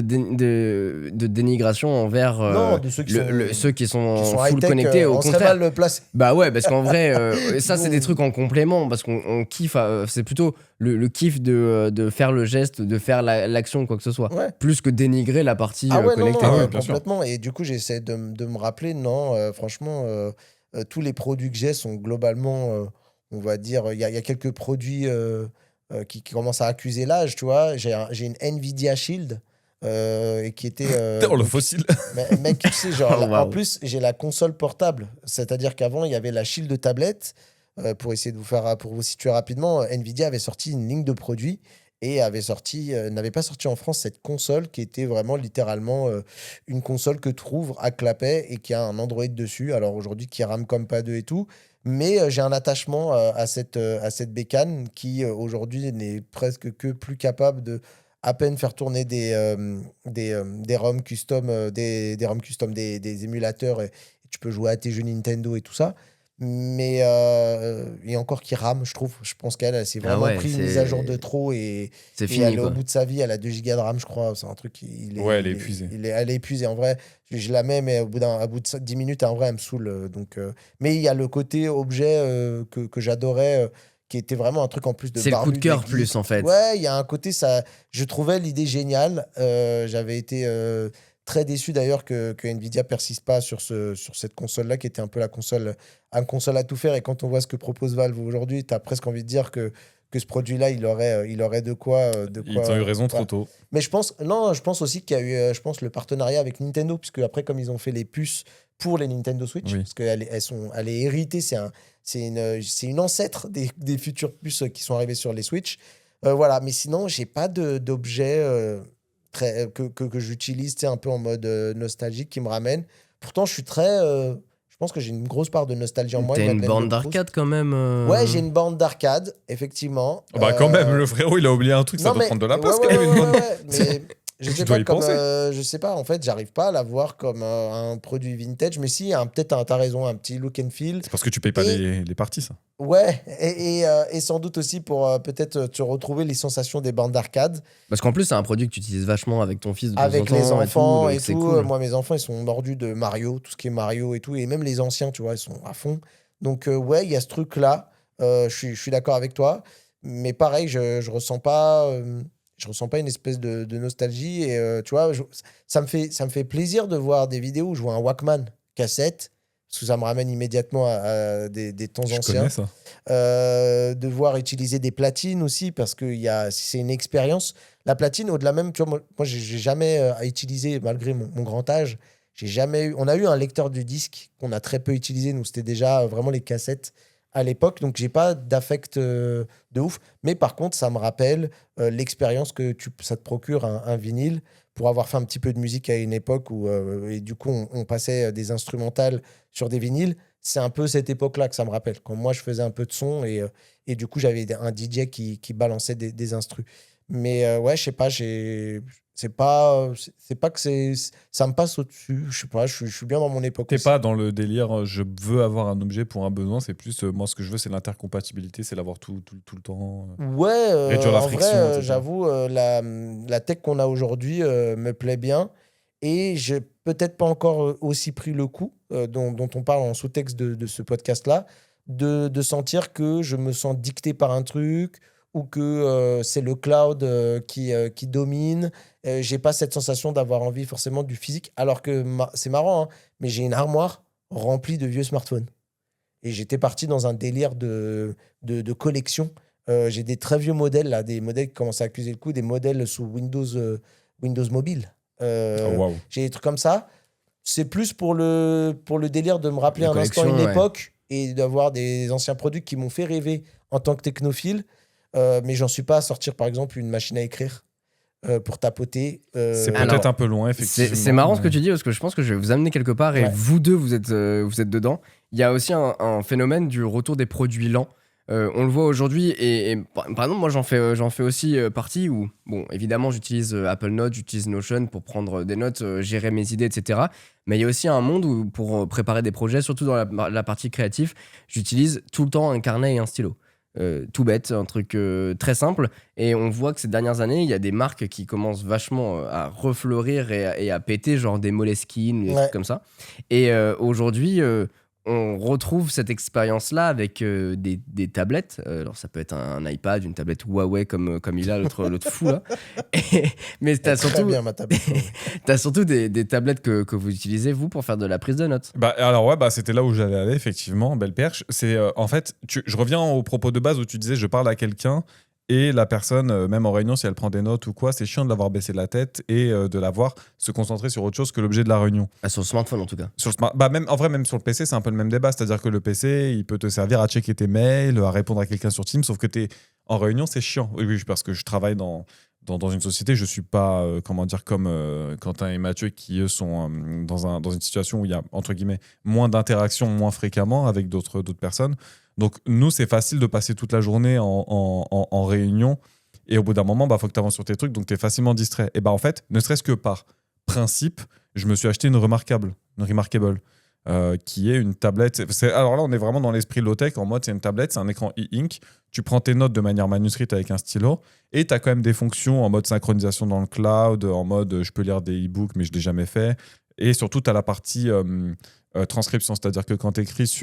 dénigration envers Non, de ceux qui ceux qui sont qui sont full high-tech, connectés. Au on serait contraire. mal le placé. Bah ouais, parce qu'en vrai, ça, c'est Nous, des trucs en complément, parce qu'on kiffe, c'est plutôt le kiff de faire le geste, de faire l'action, quoi que ce soit, Ouais. plus que dénigrer la partie Ah ouais, non, connectée. non, Ah ouais, bien sûr. complètement. Et du coup, j'essaie de me rappeler, non, franchement, tous les produits que j'ai sont globalement, on va dire, il y a quelques produits qui commencent à accuser l'âge, tu vois. J'ai une Nvidia Shield et qui était... Oh, le donc, fossile. mec, tu sais, genre, Oh, en waouh. plus, j'ai la console portable. C'est-à-dire qu'avant, il y avait la Shield de tablette. Pour essayer de pour vous situer rapidement, Nvidia avait sorti une ligne de produits et n'avait pas sorti en France cette console qui était vraiment littéralement une console que tu ouvres à clapet et qui a un Android dessus. Alors aujourd'hui, qui rame comme pas deux et tout. Mais j'ai un attachement à cette bécane qui aujourd'hui n'est presque que plus capable de à peine faire tourner des ROM custom, des ROM custom, des émulateurs et tu peux jouer à tes jeux Nintendo et tout ça. Mais et encore qui rame, je trouve. Je pense qu'elle s'est Ah vraiment ouais, pris une mise à jour de trop et c'est elle fini, est au quoi. bout de sa vie. Elle a 2 gigas de RAM, je crois. C'est un truc. Ouais, elle est épuisée. Elle est épuisée. En vrai, je la mets, mais à bout de 10 minutes, en vrai, elle me saoule. Mais il y a le côté objet que j'adorais, qui était vraiment un truc en plus de C'est le coup barbu, de cœur geek. plus, en fait. Ouais, il y a un côté, ça. Je trouvais l'idée géniale. J'avais été très déçu d'ailleurs que Nvidia persiste pas sur cette console-là, qui était un peu un console à tout faire. Et quand on voit ce que propose Valve aujourd'hui, tu as presque envie de dire que ce produit-là, il aurait de quoi. Ils ont eu raison trop voilà. tôt. Mais je pense aussi qu'il y a eu le partenariat avec Nintendo, puisque après, comme ils ont fait les puces pour les Nintendo Switch, Oui. parce qu'elle elle est héritée, c'est une ancêtre des futures puces qui sont arrivées sur les Switch. Voilà, mais sinon, j'ai pas d'objet que j'utilise, tu sais, un peu en mode nostalgique qui me ramène. Pourtant, je pense que j'ai une grosse part de nostalgie en moi. T'as une Madeleine borne de Proust. d'arcade quand même. Ouais, j'ai une borne d'arcade, effectivement. Bah, quand même, le frérot, il a oublié un truc, ça doit prendre de la place quand même. Une bonne- mais je sais Tu dois pas y comme penser. je sais pas, en fait, j'arrive pas à la voir comme un produit vintage, mais si, peut-être t'as raison, un petit look and feel. C'est parce que tu payes pas Et- les parties, ça. Ouais, et sans doute aussi pour peut-être te retrouver les sensations des bandes d'arcade Parce qu'en plus, c'est un produit que tu utilises vachement avec ton fils de avec temps en les temps enfants donc et c'est tout. cool. Moi, mes enfants, ils sont mordus de Mario, tout ce qui est Mario et tout, et même les anciens, tu vois, ils sont à fond. Donc, ouais, il y a ce truc-là. Je suis d'accord avec toi, mais pareil, je ressens pas. Je ressens pas une espèce de nostalgie et tu vois, ça me fait plaisir de voir des vidéos où je vois un Walkman cassette parce que ça me ramène immédiatement à des temps Je anciens. connais ça. De voir utiliser des platines aussi parce que c'est une expérience. La platine, au-delà même, tu vois, moi j'ai jamais utilisé, malgré mon grand âge, j'ai jamais eu. On a eu un lecteur de disque qu'on a très peu utilisé, nous c'était déjà vraiment les cassettes à l'époque, donc j'ai pas d'affect de ouf. Mais par contre, ça me rappelle l'expérience que ça te procure un vinyle pour avoir fait un petit peu de musique à une époque où, et du coup, on passait des instrumentales sur des vinyles. C'est un peu cette époque-là que ça me rappelle. Quand moi, je faisais un peu de son et du coup, j'avais un DJ qui balançait des instrus. Mais ouais, je sais pas, c'est pas que ça me passe au-dessus. Je sais pas, je suis bien dans mon époque. T'es aussi. pas dans le délire, je veux avoir un objet pour un besoin, c'est plus, moi, ce que je veux, c'est l'intercompatibilité, c'est l'avoir tout le temps. Ouais, Réduire la en friction, vrai, etc. j'avoue, la tech qu'on a aujourd'hui me plaît bien. Et j'ai peut-être pas encore aussi pris le coup dont on parle en sous-texte de ce podcast-là, de sentir que je me sens dicté par un truc ou que c'est le cloud qui domine. J'ai pas cette sensation d'avoir envie forcément du physique, alors que c'est marrant, hein, mais j'ai une armoire remplie de vieux smartphones. Et j'étais parti dans un délire de collection. J'ai des très vieux modèles, là, des modèles qui commencent à accuser le coup, des modèles sous Windows Mobile. Oh, waouh. J'ai des trucs comme ça. C'est plus pour le délire de me rappeler La un instant collection, une ouais. époque et d'avoir des anciens produits qui m'ont fait rêver en tant que technophile. Mais j'en suis pas à sortir, par exemple, une machine à écrire pour tapoter. C'est Alors, peut-être un peu loin, effectivement. C'est marrant ce que mais- tu dis parce que je pense que je vais vous amener quelque part et Ouais. vous deux vous êtes dedans. Il y a aussi un phénomène du retour des produits lents. On le voit aujourd'hui et par exemple moi j'en fais aussi partie où bon évidemment j'utilise Apple Notes, j'utilise Notion pour prendre des notes, gérer mes idées etc. Mais il y a aussi un monde où pour préparer des projets, surtout dans la partie créative, j'utilise tout le temps un carnet et un stylo. Tout bête, un truc très simple. Et on voit que ces dernières années, il y a des marques qui commencent vachement à refleurir et à péter, genre des Moleskine, des Ouais. trucs comme ça. Et aujourd'hui, on retrouve cette expérience-là avec des tablettes. Alors, ça peut être un iPad, une tablette Huawei comme il a, l'autre fou là. Mais Elle est très bien, ma tablette. t'as surtout des tablettes que vous utilisez, vous, pour faire de la prise de notes. Bah, alors ouais, bah, c'était là où j'allais aller, effectivement, belle perche. C'est en fait, je reviens au propos de base où tu disais je parle à quelqu'un et la personne, même en réunion, si elle prend des notes ou quoi, c'est chiant de l'avoir baissé la tête et de la voir se concentrer sur autre chose que l'objet de la réunion. Ah, sur le smartphone, en tout cas. Bah même, en vrai, même sur le PC, c'est un peu le même débat. C'est-à-dire que le PC, il peut te servir à checker tes mails, à répondre à quelqu'un sur Teams, sauf que t'es en réunion, c'est chiant. Oui, parce que je travaille dans une société, je suis pas, comment dire, comme Quentin et Mathieu qui, eux, sont dans une situation où il y a, entre guillemets, moins d'interactions, moins fréquemment avec d'autres personnes. Donc, nous, c'est facile de passer toute la journée en réunion. Et au bout d'un moment, bah, faut que tu avances sur tes trucs, donc tu es facilement distrait. Et bah, en fait, ne serait-ce que par principe, je me suis acheté une Remarkable, qui est une tablette. Alors là, on est vraiment dans l'esprit low-tech. En mode, c'est une tablette, c'est un écran e-ink. Tu prends tes notes de manière manuscrite avec un stylo. Et tu as quand même des fonctions en mode synchronisation dans le cloud, en mode je peux lire des e-books, mais je ne l'ai jamais fait. Et surtout, tu as la partie transcription, c'est-à-dire que quand tu écris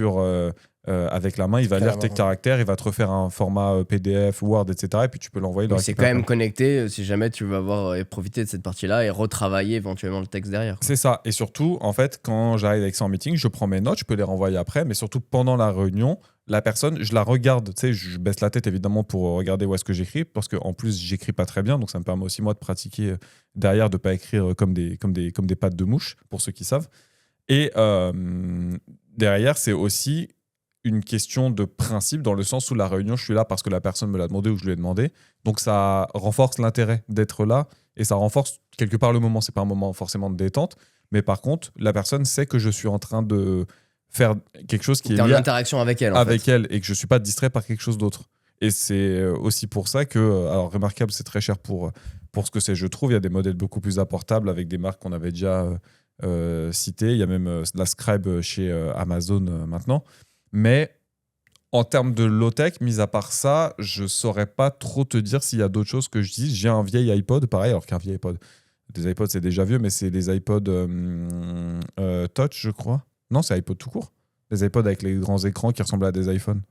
avec la main, il va lire tes caractères, il va te refaire un format PDF, Word, etc. Et puis tu peux l'envoyer. C'est quand même connecté si jamais tu veux avoir et profiter de cette partie-là et retravailler éventuellement le texte derrière. C'est ça. Et surtout, en fait, quand j'arrive avec ça en meeting, je prends mes notes, je peux les renvoyer après, mais surtout pendant la réunion, la personne, je la regarde. Tu sais, je baisse la tête évidemment pour regarder où est-ce que j'écris, parce qu'en plus, j'écris pas très bien, donc ça me permet aussi moi de pratiquer derrière, de pas écrire comme des pattes de mouche, pour ceux qui savent. Et derrière, c'est aussi une question de principe, dans le sens où la réunion, je suis là parce que la personne me l'a demandé ou je lui ai demandé. Donc ça renforce l'intérêt d'être là et ça renforce quelque part le moment. C'est pas un moment forcément de détente, mais par contre, la personne sait que je suis en train de faire quelque chose qui est en lié interaction avec elle. Elle et que je suis pas distrait par quelque chose d'autre. Et c'est aussi pour ça que, alors Remarkable, c'est très cher pour ce que c'est, je trouve. Il y a des modèles beaucoup plus apportables avec des marques qu'on avait déjà citées. Il y a même la Scribe chez Amazon maintenant. Mais en termes de low-tech, mis à part ça, je saurais pas trop te dire s'il y a d'autres choses que je dis. J'ai un vieil iPod, pareil, alors qu'un vieil iPod, des iPods c'est déjà vieux, mais c'est des iPods Touch, je crois. Non, c'est iPod tout court. Les iPods avec les grands écrans qui ressemblent à des iPhones.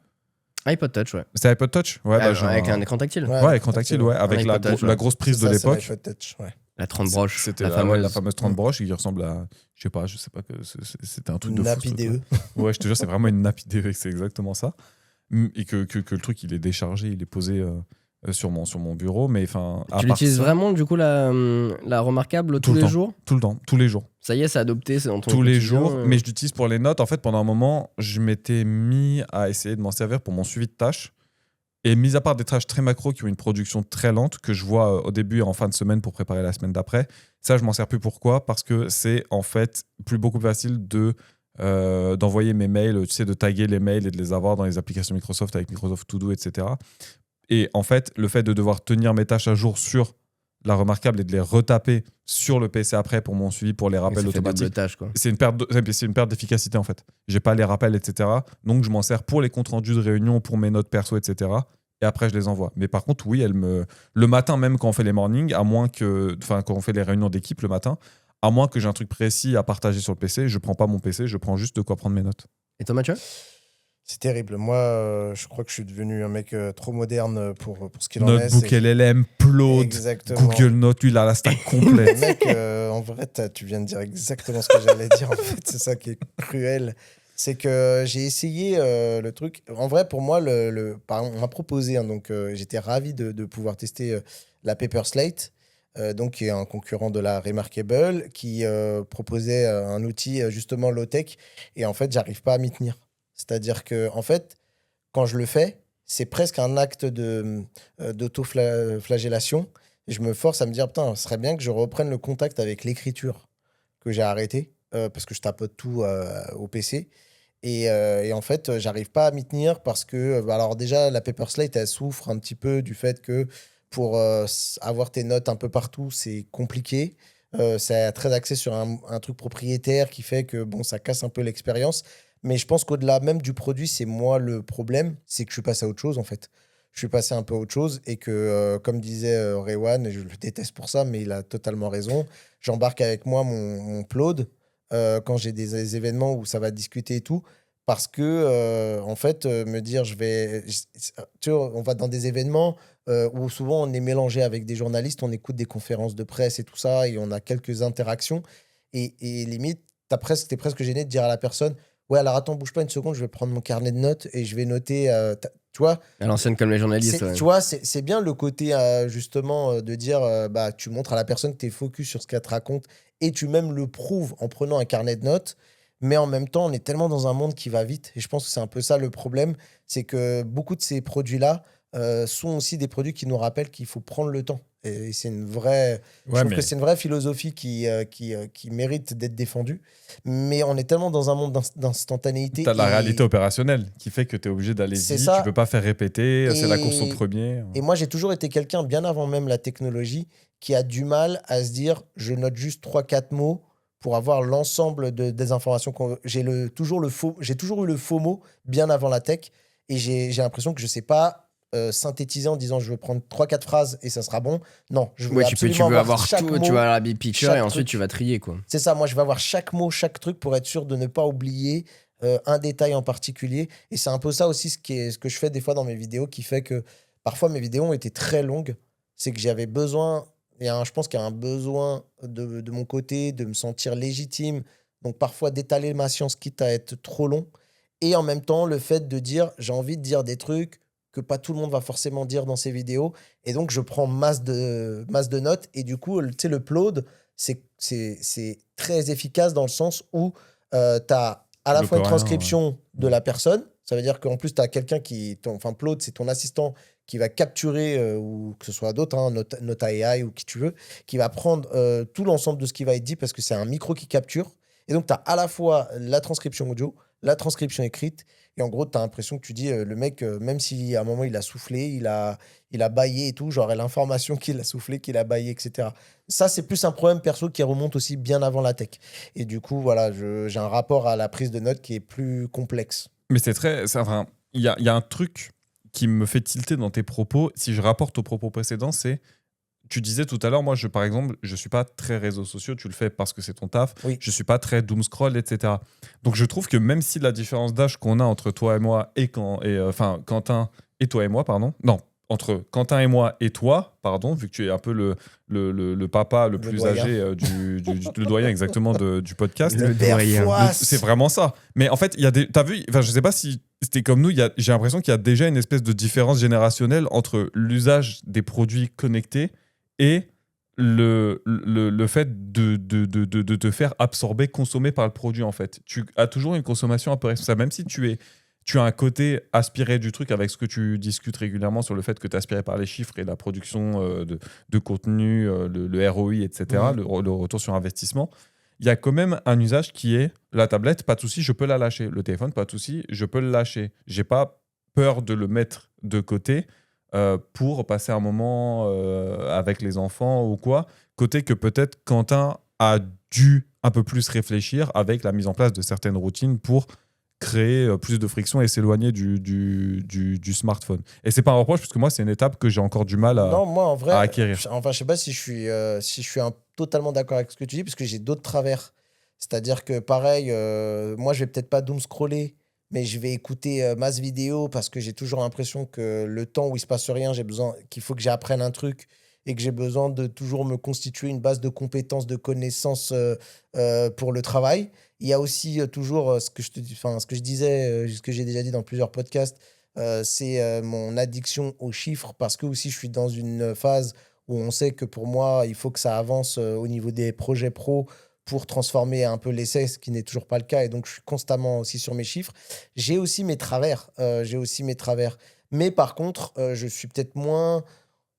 iPod Touch, ouais. C'est iPod Touch, ouais. Avec un écran tactile. Ouais, écran tactile, ouais. Avec la grosse prise de l'époque. C'est l'iPod Touch, ouais. La 30 broches. C'était la fameuse 30 broches qui ressemble à. Je sais pas que c'était un truc de fou. Nappe IDE. Ouais, je te jure, c'est vraiment une nappe IDE, c'est exactement ça. Et que le truc, il est déchargé, il est posé sur mon bureau. Mais enfin. Tu l'utilises vraiment, du coup, la Remarkable tous les jours ? Tout le temps, tous les jours. Ça y est, c'est adopté, c'est dans ton tous les jours, mais je l'utilise pour les notes. En fait, pendant un moment, je m'étais mis à essayer de m'en servir pour mon suivi de tâches. Et mis à part des tâches très macro qui ont une production très lente, que je vois au début et en fin de semaine pour préparer la semaine d'après, ça, je m'en sers plus. Pourquoi ? Parce que c'est en fait beaucoup plus facile d'envoyer mes mails, tu sais, de taguer les mails et de les avoir dans les applications Microsoft avec Microsoft To Do, etc. Et en fait, le fait de devoir tenir mes tâches à jour sur la Remarkable et de les retaper sur le PC après pour mon suivi, pour les rappels automatiques, c'est une perte d'efficacité en fait. J'ai pas les rappels, etc. Donc je m'en sers pour les comptes rendus de réunion, pour mes notes perso, etc. Et après je les envoie. Mais par contre, oui, le matin même quand on fait les mornings, quand on fait les réunions d'équipe le matin, à moins que j'ai un truc précis à partager sur le PC, je prends pas mon PC, je prends juste de quoi prendre mes notes. Et toi, Mathieu ? C'est terrible. Moi, je crois que je suis devenu un mec trop moderne pour ce qu'il en est. Notebook LLM, Plaude, Google Notes, lui, il a la stack complète. Mec, en vrai, tu viens de dire exactement ce que j'allais dire. En fait, c'est ça qui est cruel. C'est que j'ai essayé le truc. En vrai, pour moi, on m'a proposé, hein, donc j'étais ravi de pouvoir tester la Paperslate, donc qui est un concurrent de la Remarkable, qui proposait un outil justement low-tech. Et en fait, j'arrive pas à m'y tenir. C'est-à-dire que, en fait, quand je le fais, c'est presque un acte d'autoflagellation. Et je me force à me dire, putain, ce serait bien que je reprenne le contact avec l'écriture que j'ai arrêté, parce que je tapote tout au PC. Et en fait, j'arrive pas à m'y tenir parce que, alors déjà, la Paper Slate, elle souffre un petit peu du fait que pour avoir tes notes un peu partout, c'est compliqué. C'est très axé sur un truc propriétaire qui fait que, bon, ça casse un peu l'expérience. Mais je pense qu'au-delà même du produit, c'est moi le problème, c'est que je suis passé à autre chose, en fait. Je suis passé un peu à autre chose et que, comme disait Rewan, et je le déteste pour ça, mais il a totalement raison, j'embarque avec moi mon Claude quand j'ai des événements où ça va discuter et tout, parce que, en fait, me dire, tu vois, on va dans des événements où souvent on est mélangé avec des journalistes, on écoute des conférences de presse et tout ça, et on a quelques interactions, et limite, t'es presque gêné de dire à la personne, ouais, alors attends, bouge pas une seconde, je vais prendre mon carnet de notes et je vais noter, tu vois, À l'ancienne comme les journalistes, ouais. tu vois, c'est bien le côté justement de dire bah, tu montres à la personne que tu es focus sur ce qu'elle te raconte et tu même le prouves en prenant un carnet de notes. Mais en même temps, on est tellement dans un monde qui va vite. Et je pense que c'est un peu ça le problème. C'est que beaucoup de ces produits-là sont aussi des produits qui nous rappellent qu'il faut prendre le temps. Et c'est une vraie. Je Ouais, trouve mais que c'est une vraie philosophie qui mérite d'être défendue. Mais on est tellement dans un monde d'instantanéité. t'as la réalité Et opérationnelle qui fait que t'es obligé d'aller c'est vite, tu peux ça. pas faire répéter, c'est la course au Et premier. et moi, j'ai toujours été quelqu'un, bien avant même la technologie, qui a du mal à se dire, je note juste trois quatre mots pour avoir l'ensemble des informations qu'on veut. J'ai toujours eu le faux mot bien avant la tech. Et j'ai l'impression que je ne sais pas synthétiser en disant, je veux prendre trois quatre phrases et ça sera bon. Non, je veux Ouais, tu absolument veux avoir chaque tout, tu mot, vas à la big picture et chaque ensuite truc. tu vas trier, quoi. C'est ça, moi je vais avoir chaque mot, chaque truc pour être sûr de ne pas oublier un détail en particulier. Et c'est un peu ça aussi ce que je fais des fois dans mes vidéos qui fait que parfois mes vidéos ont été très longues. C'est que j'avais besoin, je pense qu'il y a un besoin de mon côté de me sentir légitime. Donc parfois d'étaler ma science quitte à être trop long. Et en même temps, le fait de dire, j'ai envie de dire des trucs que pas tout le monde va forcément dire dans ses vidéos. Et donc, je prends masse de notes. Et du coup, tu sais, le upload, c'est très efficace dans le sens où tu as à la Le fois une coréen, ouais. transcription de la personne. Ça veut dire qu'en plus, tu as quelqu'un enfin, Claude, c'est ton assistant qui va capturer, ou que ce soit d'autres, hein, Nota AI ou qui tu veux, qui va prendre tout l'ensemble de ce qui va être dit parce que c'est un micro qui capture. Et donc, tu as à la fois la transcription audio, la transcription écrite. Et en gros, tu as l'impression que tu dis, le mec, même si à un moment il a soufflé, il a bâillé et tout, j'aurais l'information qu'il a soufflé, qu'il a bâillé, etc. Ça, c'est plus un problème perso qui remonte aussi bien avant la tech. Et du coup, voilà, j'ai un rapport à la prise de notes qui est plus complexe. Mais enfin, il y a un truc qui me fait tilter dans tes propos, si je rapporte aux propos précédents, c'est. Tu disais tout à l'heure, moi, par exemple, je suis pas très réseaux sociaux, tu le fais parce que c'est ton taf. Oui. Je suis pas très doom scroll, etc. Donc, je trouve que même si la différence d'âge qu'on a entre toi et moi enfin, Quentin et toi et moi, pardon. Non, entre Quentin et moi et toi, pardon, vu que tu es un peu le papa le plus doyen. âgé le doyen exactement du podcast. Le doyen. C'est vraiment ça. Mais en fait, il y a t'as vu, enfin, je sais pas si c'était comme nous, j'ai l'impression qu'il y a déjà une espèce de différence générationnelle entre l'usage des produits connectés et le fait de te faire absorber, consommer par le produit, en fait. Tu as toujours une consommation un peu responsable, même si tu as un côté aspiré du truc avec ce que tu discutes régulièrement sur le fait que tu es aspiré par les chiffres et la production de contenu, le ROI, etc., le retour sur investissement. Il y a quand même un usage qui est la tablette, pas de souci, je peux la lâcher. Le téléphone, pas de souci, je peux le lâcher. J'ai pas peur de le mettre de côté pour passer un moment avec les enfants ou quoi. Côté que peut-être Quentin a dû un peu plus réfléchir avec la mise en place de certaines routines pour créer plus de friction et s'éloigner du smartphone. Et c'est pas un reproche, parce que moi, c'est une étape que j'ai encore du mal Non, moi, en vrai, à acquérir. enfin, je sais pas si je suis totalement d'accord avec ce que tu dis, parce que j'ai d'autres travers. C'est-à-dire que, pareil, moi, je vais peut-être pas doom scroller, mais je vais écouter masse vidéo parce que j'ai toujours l'impression que le temps où il se passe rien, qu'il faut que j'apprenne un truc et que j'ai besoin de toujours me constituer une base de compétences, de connaissances pour le travail. Il y a aussi toujours ce que je disais, ce que j'ai déjà dit dans plusieurs podcasts, c'est mon addiction aux chiffres parce que aussi je suis dans une phase où on sait que pour moi, il faut que ça avance au niveau des projets pro pour transformer un peu l'essai, ce qui n'est toujours pas le cas. Et donc, je suis constamment aussi sur mes chiffres. J'ai aussi mes travers. Mais par contre, je suis peut-être moins.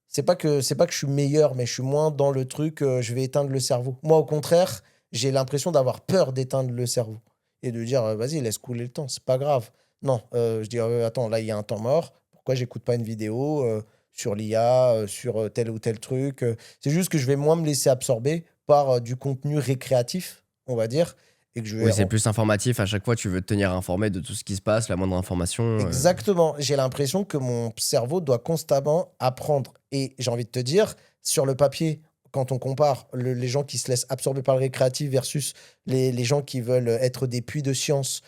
C'est pas que je suis meilleur, mais je suis moins dans le truc, je vais éteindre le cerveau. Moi, au contraire, j'ai l'impression d'avoir peur d'éteindre le cerveau. et de dire vas-y, laisse couler le temps, c'est pas grave. Non, je dis attends, là, il y a un temps mort. Pourquoi j'écoute pas une vidéo sur l'IA, sur tel ou tel truc C'est juste que je vais moins me laisser absorber par du contenu récréatif, on va dire, et que je vais Oui, c'est plus informatif. À chaque fois, tu veux te tenir informé de tout ce qui se passe, la moindre information. Exactement. J'ai l'impression que mon cerveau doit constamment apprendre. Et j'ai envie de te dire, sur le papier, quand on compare les gens qui se laissent absorber par le récréatif versus les gens qui veulent être des puits de science,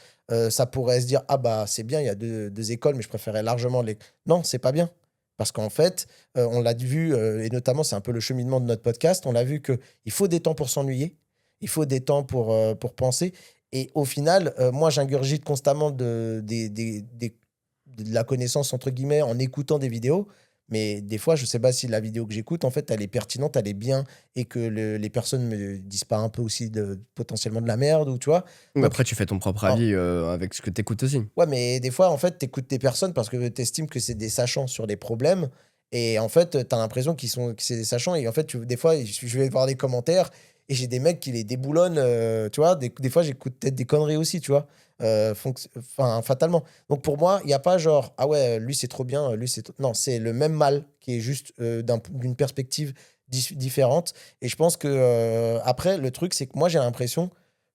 ça pourrait se dire, ah bah c'est bien, il y a deux écoles, mais je préférais largement les... Non, c'est pas bien. Parce qu'en fait, on l'a vu, et notamment c'est un peu le cheminement de notre podcast, on l'a vu qu'il faut des temps pour s'ennuyer, il faut des temps pour penser. Et au final, moi, j'ingurgite constamment de la connaissance, entre guillemets, en écoutant des vidéos. Mais des fois, je ne sais pas si la vidéo que j'écoute, en fait, elle est pertinente, elle est bien, et que les personnes ne me disent pas un peu aussi potentiellement de la merde, ou tu vois. Mais Donc, après, tu fais ton propre avis avec ce que tu écoutes aussi. ouais, mais des fois, en fait, tu écoutes des personnes parce que tu estimes que c'est des sachants sur des problèmes. Et en fait, tu as l'impression que c'est des sachants. Et en fait, des fois, je vais voir des commentaires et j'ai des mecs qui les déboulonnent. Tu vois, des fois, j'écoute peut-être des conneries aussi, tu vois. Fatalement. Donc pour moi, il n'y a pas genre, ah ouais, lui c'est trop bien, lui c'est. Non, c'est le même mal qui est juste d'une perspective différente. Et je pense que après, le truc, c'est que moi, j'ai l'impression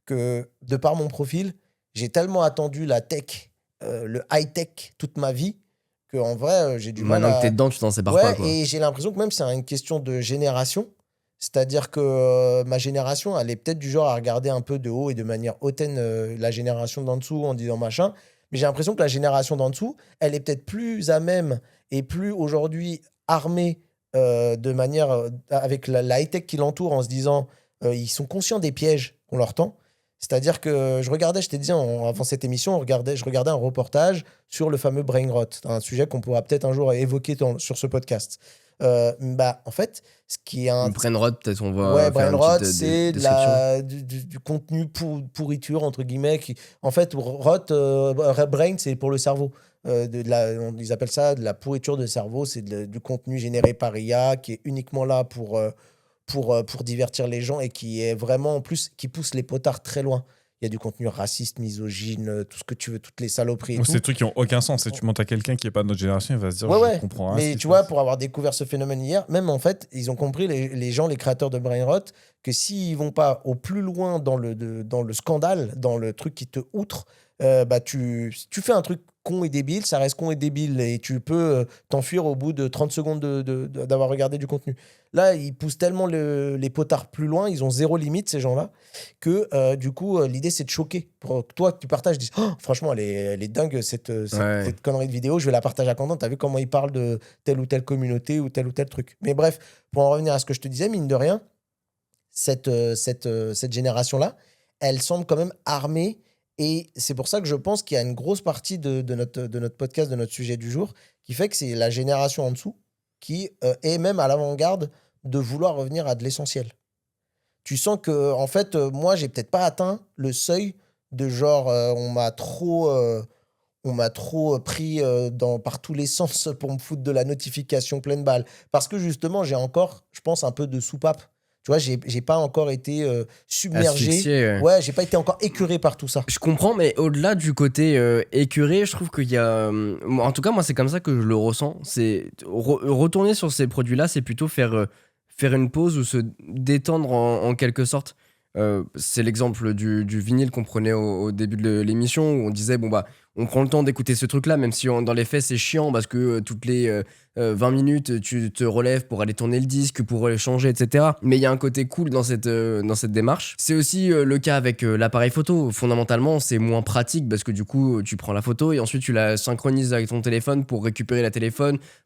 que de par mon profil, j'ai tellement attendu la tech, le high-tech toute ma vie, qu'en vrai, j'ai du mal Maintenant que t'es à... dedans, tu t'en sépares Ouais, pas, quoi. et j'ai l'impression que même c'est une question de génération. C'est-à-dire que ma génération, elle est peut-être du genre à regarder un peu de haut et de manière hautaine la génération d'en dessous en disant machin. Mais j'ai l'impression que la génération d'en dessous, elle est peut-être plus à même et plus aujourd'hui armée de manière avec la high-tech qui l'entoure en se disant ils sont conscients des pièges qu'on leur tend. C'est-à-dire que je regardais, je t'ai dit avant cette émission, je regardais un reportage sur le fameux brain rot, un sujet qu'on pourra peut-être un jour évoquer sur ce podcast. En fait, ce qui est un... Brainrot, peut-être on va Ouais, faire brain une rot, petite c'est description. du contenu pourriture, entre guillemets. En fait, brain, c'est pour le cerveau. Ils appellent ça de la pourriture de cerveau. C'est du contenu généré par IA qui est uniquement là pour divertir les gens et qui est vraiment, en plus, qui pousse les potards très loin. Il y a du contenu raciste, misogyne, tout ce que tu veux, toutes les saloperies et C'est tout. des trucs qui ont aucun sens. Et tu montes à quelqu'un qui n'est pas de notre génération, il va se dire, je comprends rien. Mais tu vois, pour avoir découvert ce phénomène hier, même en fait, ils ont compris, les gens, les créateurs de Brainrot, que s'ils vont pas au plus loin dans le scandale, dans le truc qui te outre, tu fais un truc con et débile, ça reste con et débile, et tu peux t'enfuir au bout de 30 secondes d'avoir regardé du contenu. Là, ils poussent tellement les potards plus loin, ils ont zéro limite, ces gens-là, que du coup, l'idée, c'est de choquer. Pour toi, tu partages, dis, oh, franchement, elle est dingue, cette connerie de vidéo, je vais la partager à Quentin. T'as vu comment il parle de telle ou telle communauté ou tel truc. Mais bref, pour en revenir à ce que je te disais, mine de rien, cette génération-là, elle semble quand même armée. Et c'est pour ça que je pense qu'il y a une grosse partie de notre podcast, de notre sujet du jour, qui fait que c'est la génération en dessous qui est même à l'avant-garde de vouloir revenir à de l'essentiel. Tu sens que, en fait, moi, j'ai peut-être pas atteint le seuil de genre, on m'a trop pris par tous les sens pour me foutre de la notification pleine balle. Parce que justement, j'ai encore, je pense, un peu de soupape. Tu vois, j'ai pas encore été submergé. Asphyxié, Ouais, j'ai pas été encore écœuré par tout ça. Je comprends, mais au-delà du côté écuré, je trouve qu'il y a... en tout cas, moi, c'est comme ça que je le ressens. C'est retourner sur ces produits-là, c'est plutôt faire une pause ou se détendre en quelque sorte. C'est l'exemple du vinyle qu'on prenait au début de l'émission, où on disait, bon, bah, on prend le temps d'écouter ce truc-là, même si dans les faits, c'est chiant, parce que toutes les 20 minutes, tu te relèves pour aller tourner le disque, pour aller changer, etc. Mais il y a un côté cool dans cette démarche. C'est aussi le cas avec l'appareil photo. Fondamentalement, c'est moins pratique, parce que du coup, tu prends la photo et ensuite tu la synchronises avec ton téléphone pour récupérer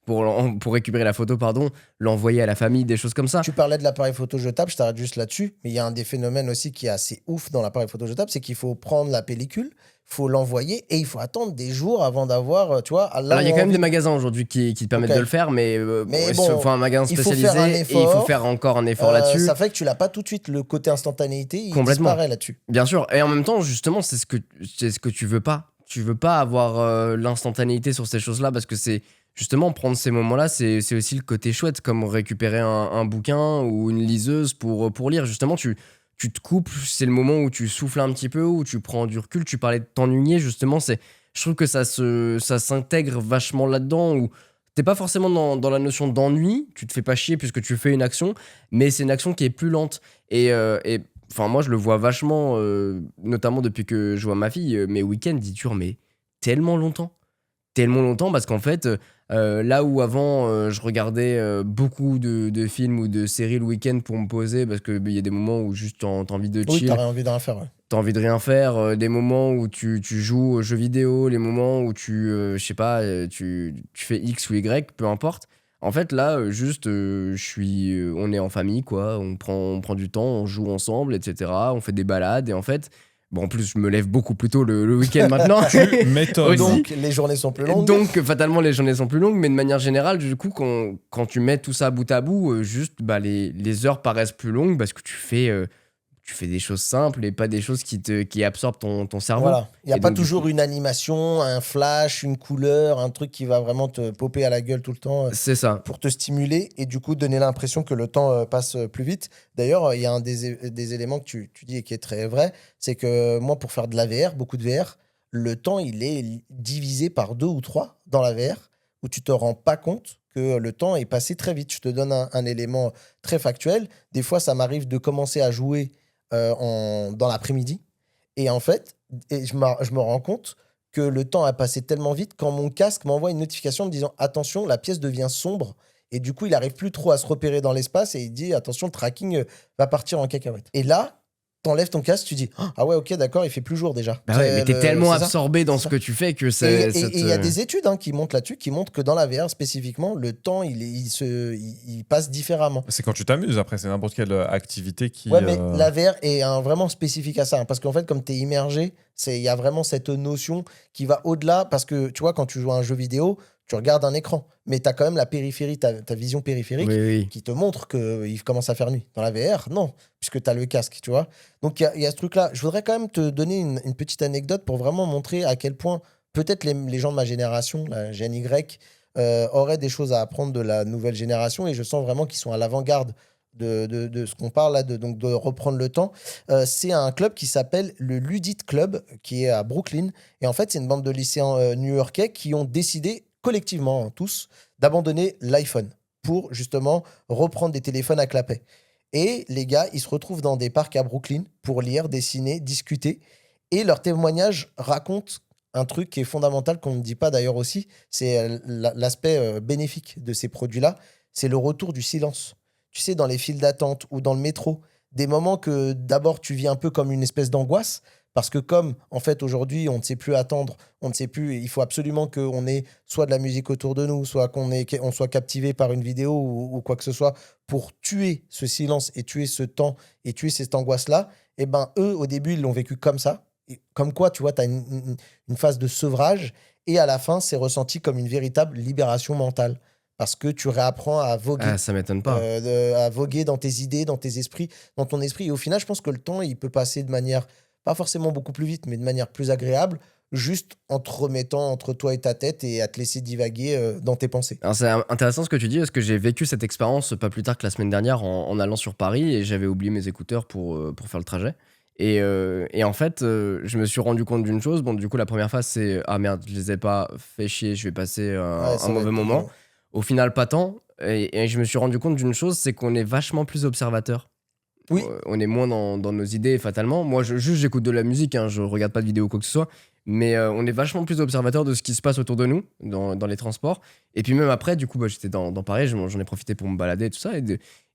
pour récupérer la photo, pardon, l'envoyer à la famille, des choses comme ça. Tu parlais de l'appareil photo jetable, je t'arrête juste là-dessus, mais il y a un des phénomènes aussi qui est assez ouf dans l'appareil photo jetable, c'est qu'il faut prendre la pellicule, faut l'envoyer et il faut attendre des jours avant d'avoir, tu vois... Alors, il y a quand même des magasins aujourd'hui qui te permettent de le faire, mais il faut un magasin spécialisé et il faut faire encore un effort là-dessus. Ça fait que tu l'as pas tout de suite, le côté instantanéité, il Complètement. disparaît là-dessus. Bien sûr, et en même temps, justement, c'est ce que tu veux pas. Tu veux pas avoir l'instantanéité sur ces choses-là, parce que c'est justement prendre ces moments-là, c'est aussi le côté chouette, comme récupérer un bouquin ou une liseuse pour lire. Justement, tu tu te coupes, c'est le moment où tu souffles un petit peu, où tu prends du recul. Tu parlais de t'ennuyer, justement. Je trouve que ça s'intègre vachement là-dedans, où t'es pas forcément dans la notion d'ennui, tu te fais pas chier puisque tu fais une action, mais c'est une action qui est plus lente. Et enfin, moi, je le vois vachement, notamment depuis que je vois ma fille, mes week-ends, ils durent mais tellement longtemps. Tellement longtemps parce qu'en fait, là où avant, je regardais beaucoup de films ou de séries le week-end pour me poser, parce qu'il y a des moments où juste t'as envie de Oui, chill, t'aurais envie d'en faire. Ouais. t'as envie de rien faire, des moments où tu joues aux jeux vidéo, les moments où je sais pas, tu fais X ou Y, peu importe. En fait, là, juste, on est en famille, quoi. On prend du temps, on joue ensemble, etc. On fait des balades. Et en fait, bon, en plus, je me lève beaucoup plus tôt le week-end maintenant. Tu m'étonnes. Aussi. Donc, les journées sont plus longues. Donc, fatalement, les journées sont plus longues. Mais de manière générale, du coup, quand tu mets tout ça bout à bout, juste, bah, les heures paraissent plus longues parce que tu fais des choses simples et pas des choses qui absorbent ton cerveau. Voilà. Il n'y a Et pas donc, du toujours coup, une animation, un flash, une couleur, un truc qui va vraiment te popper à la gueule tout le temps c'est ça. pour te stimuler et du coup donner l'impression que le temps passe plus vite. D'ailleurs, il y a un des éléments que tu dis et qui est très vrai, c'est que moi, pour faire de la VR, beaucoup de VR, le temps, il est divisé par 2 ou 3 dans la VR, où tu te rends pas compte que le temps est passé très vite. Je te donne un élément très factuel. Des fois, ça m'arrive de commencer à jouer dans l'après-midi. Et en fait, je me rends compte que le temps a passé tellement vite quand mon casque m'envoie une notification me disant attention, la pièce devient sombre. Et du coup, il arrive plus trop à se repérer dans l'espace et il dit attention, le tracking va partir en cacahuète. Et là, t'enlèves ton casque, tu dis ah ouais, ok, d'accord, il fait plus jour déjà. Bah ouais, mais t'es tellement C'est ça. absorbé dans C'est ce ça. que tu fais que Et ça il y a te... des études qui montrent là-dessus, qui montrent que dans la VR spécifiquement, le temps, il passe différemment. C'est quand tu t'amuses, après, c'est n'importe quelle activité qui. Ouais, mais la VR est vraiment spécifique à ça. Parce qu'en fait, comme tu es immergé, il y a vraiment cette notion qui va au-delà. Parce que tu vois, quand tu joues à un jeu vidéo, tu regardes un écran. Mais tu as quand même la périphérie, ta vision périphérique Oui, oui. qui te montre qu'il commence à faire nuit. Dans la VR, non, puisque tu as le casque, tu vois. Donc il y a ce truc-là. Je voudrais quand même te donner une petite anecdote pour vraiment montrer à quel point peut-être les gens de ma génération, la Gen Y, auraient des choses à apprendre de la nouvelle génération. Et je sens vraiment qu'ils sont à l'avant-garde de ce qu'on parle là, donc de reprendre le temps. C'est un club qui s'appelle le Ludit Club, qui est à Brooklyn. Et en fait, c'est une bande de lycéens new-yorkais qui ont décidé collectivement, tous, d'abandonner l'iPhone pour justement reprendre des téléphones à clapet. Et les gars, ils se retrouvent dans des parcs à Brooklyn pour lire, dessiner, discuter. Et leur témoignage raconte un truc qui est fondamental, qu'on ne dit pas d'ailleurs aussi, c'est l'aspect bénéfique de ces produits-là, c'est le retour du silence. Tu sais, dans les files d'attente ou dans le métro, des moments que d'abord tu vis un peu comme une espèce d'angoisse, parce que comme en fait aujourd'hui on ne sait plus attendre, on ne sait plus, il faut absolument qu'on ait soit de la musique autour de nous, soit on soit captivé par une vidéo ou quoi que ce soit pour tuer ce silence et tuer ce temps et tuer cette angoisse-là, et ben eux au début ils l'ont vécu comme ça. Et comme quoi, tu vois, tu as une phase de sevrage et à la fin, c'est ressenti comme une véritable libération mentale parce que tu réapprends à voguer, Ah, ça m'étonne pas. à voguer dans tes idées, dans tes esprits, dans ton esprit. Et au final, je pense que le temps, il peut passer de manière, pas forcément beaucoup plus vite, mais de manière plus agréable, juste en te remettant entre toi et ta tête et à te laisser divaguer dans tes pensées. Alors, c'est intéressant ce que tu dis parce que j'ai vécu cette expérience pas plus tard que la semaine dernière en allant sur Paris et j'avais oublié mes écouteurs pour faire le trajet. Et en fait, je me suis rendu compte d'une chose. Bon, du coup, la première phase, c'est ah merde, je les ai pas fait chier, je vais passer Ouais, ça un va mauvais être moment. dur. Au final, pas tant. Et je me suis rendu compte d'une chose, c'est qu'on est vachement plus observateur. Oui. On est moins dans nos idées, fatalement. Moi, juste, j'écoute de la musique, hein, je regarde pas de vidéo ou quoi que ce soit. Mais on est vachement plus observateur de ce qui se passe autour de nous, dans les transports. Et puis même après, du coup, bah, j'étais dans Paris, j'en ai profité pour me balader et tout ça.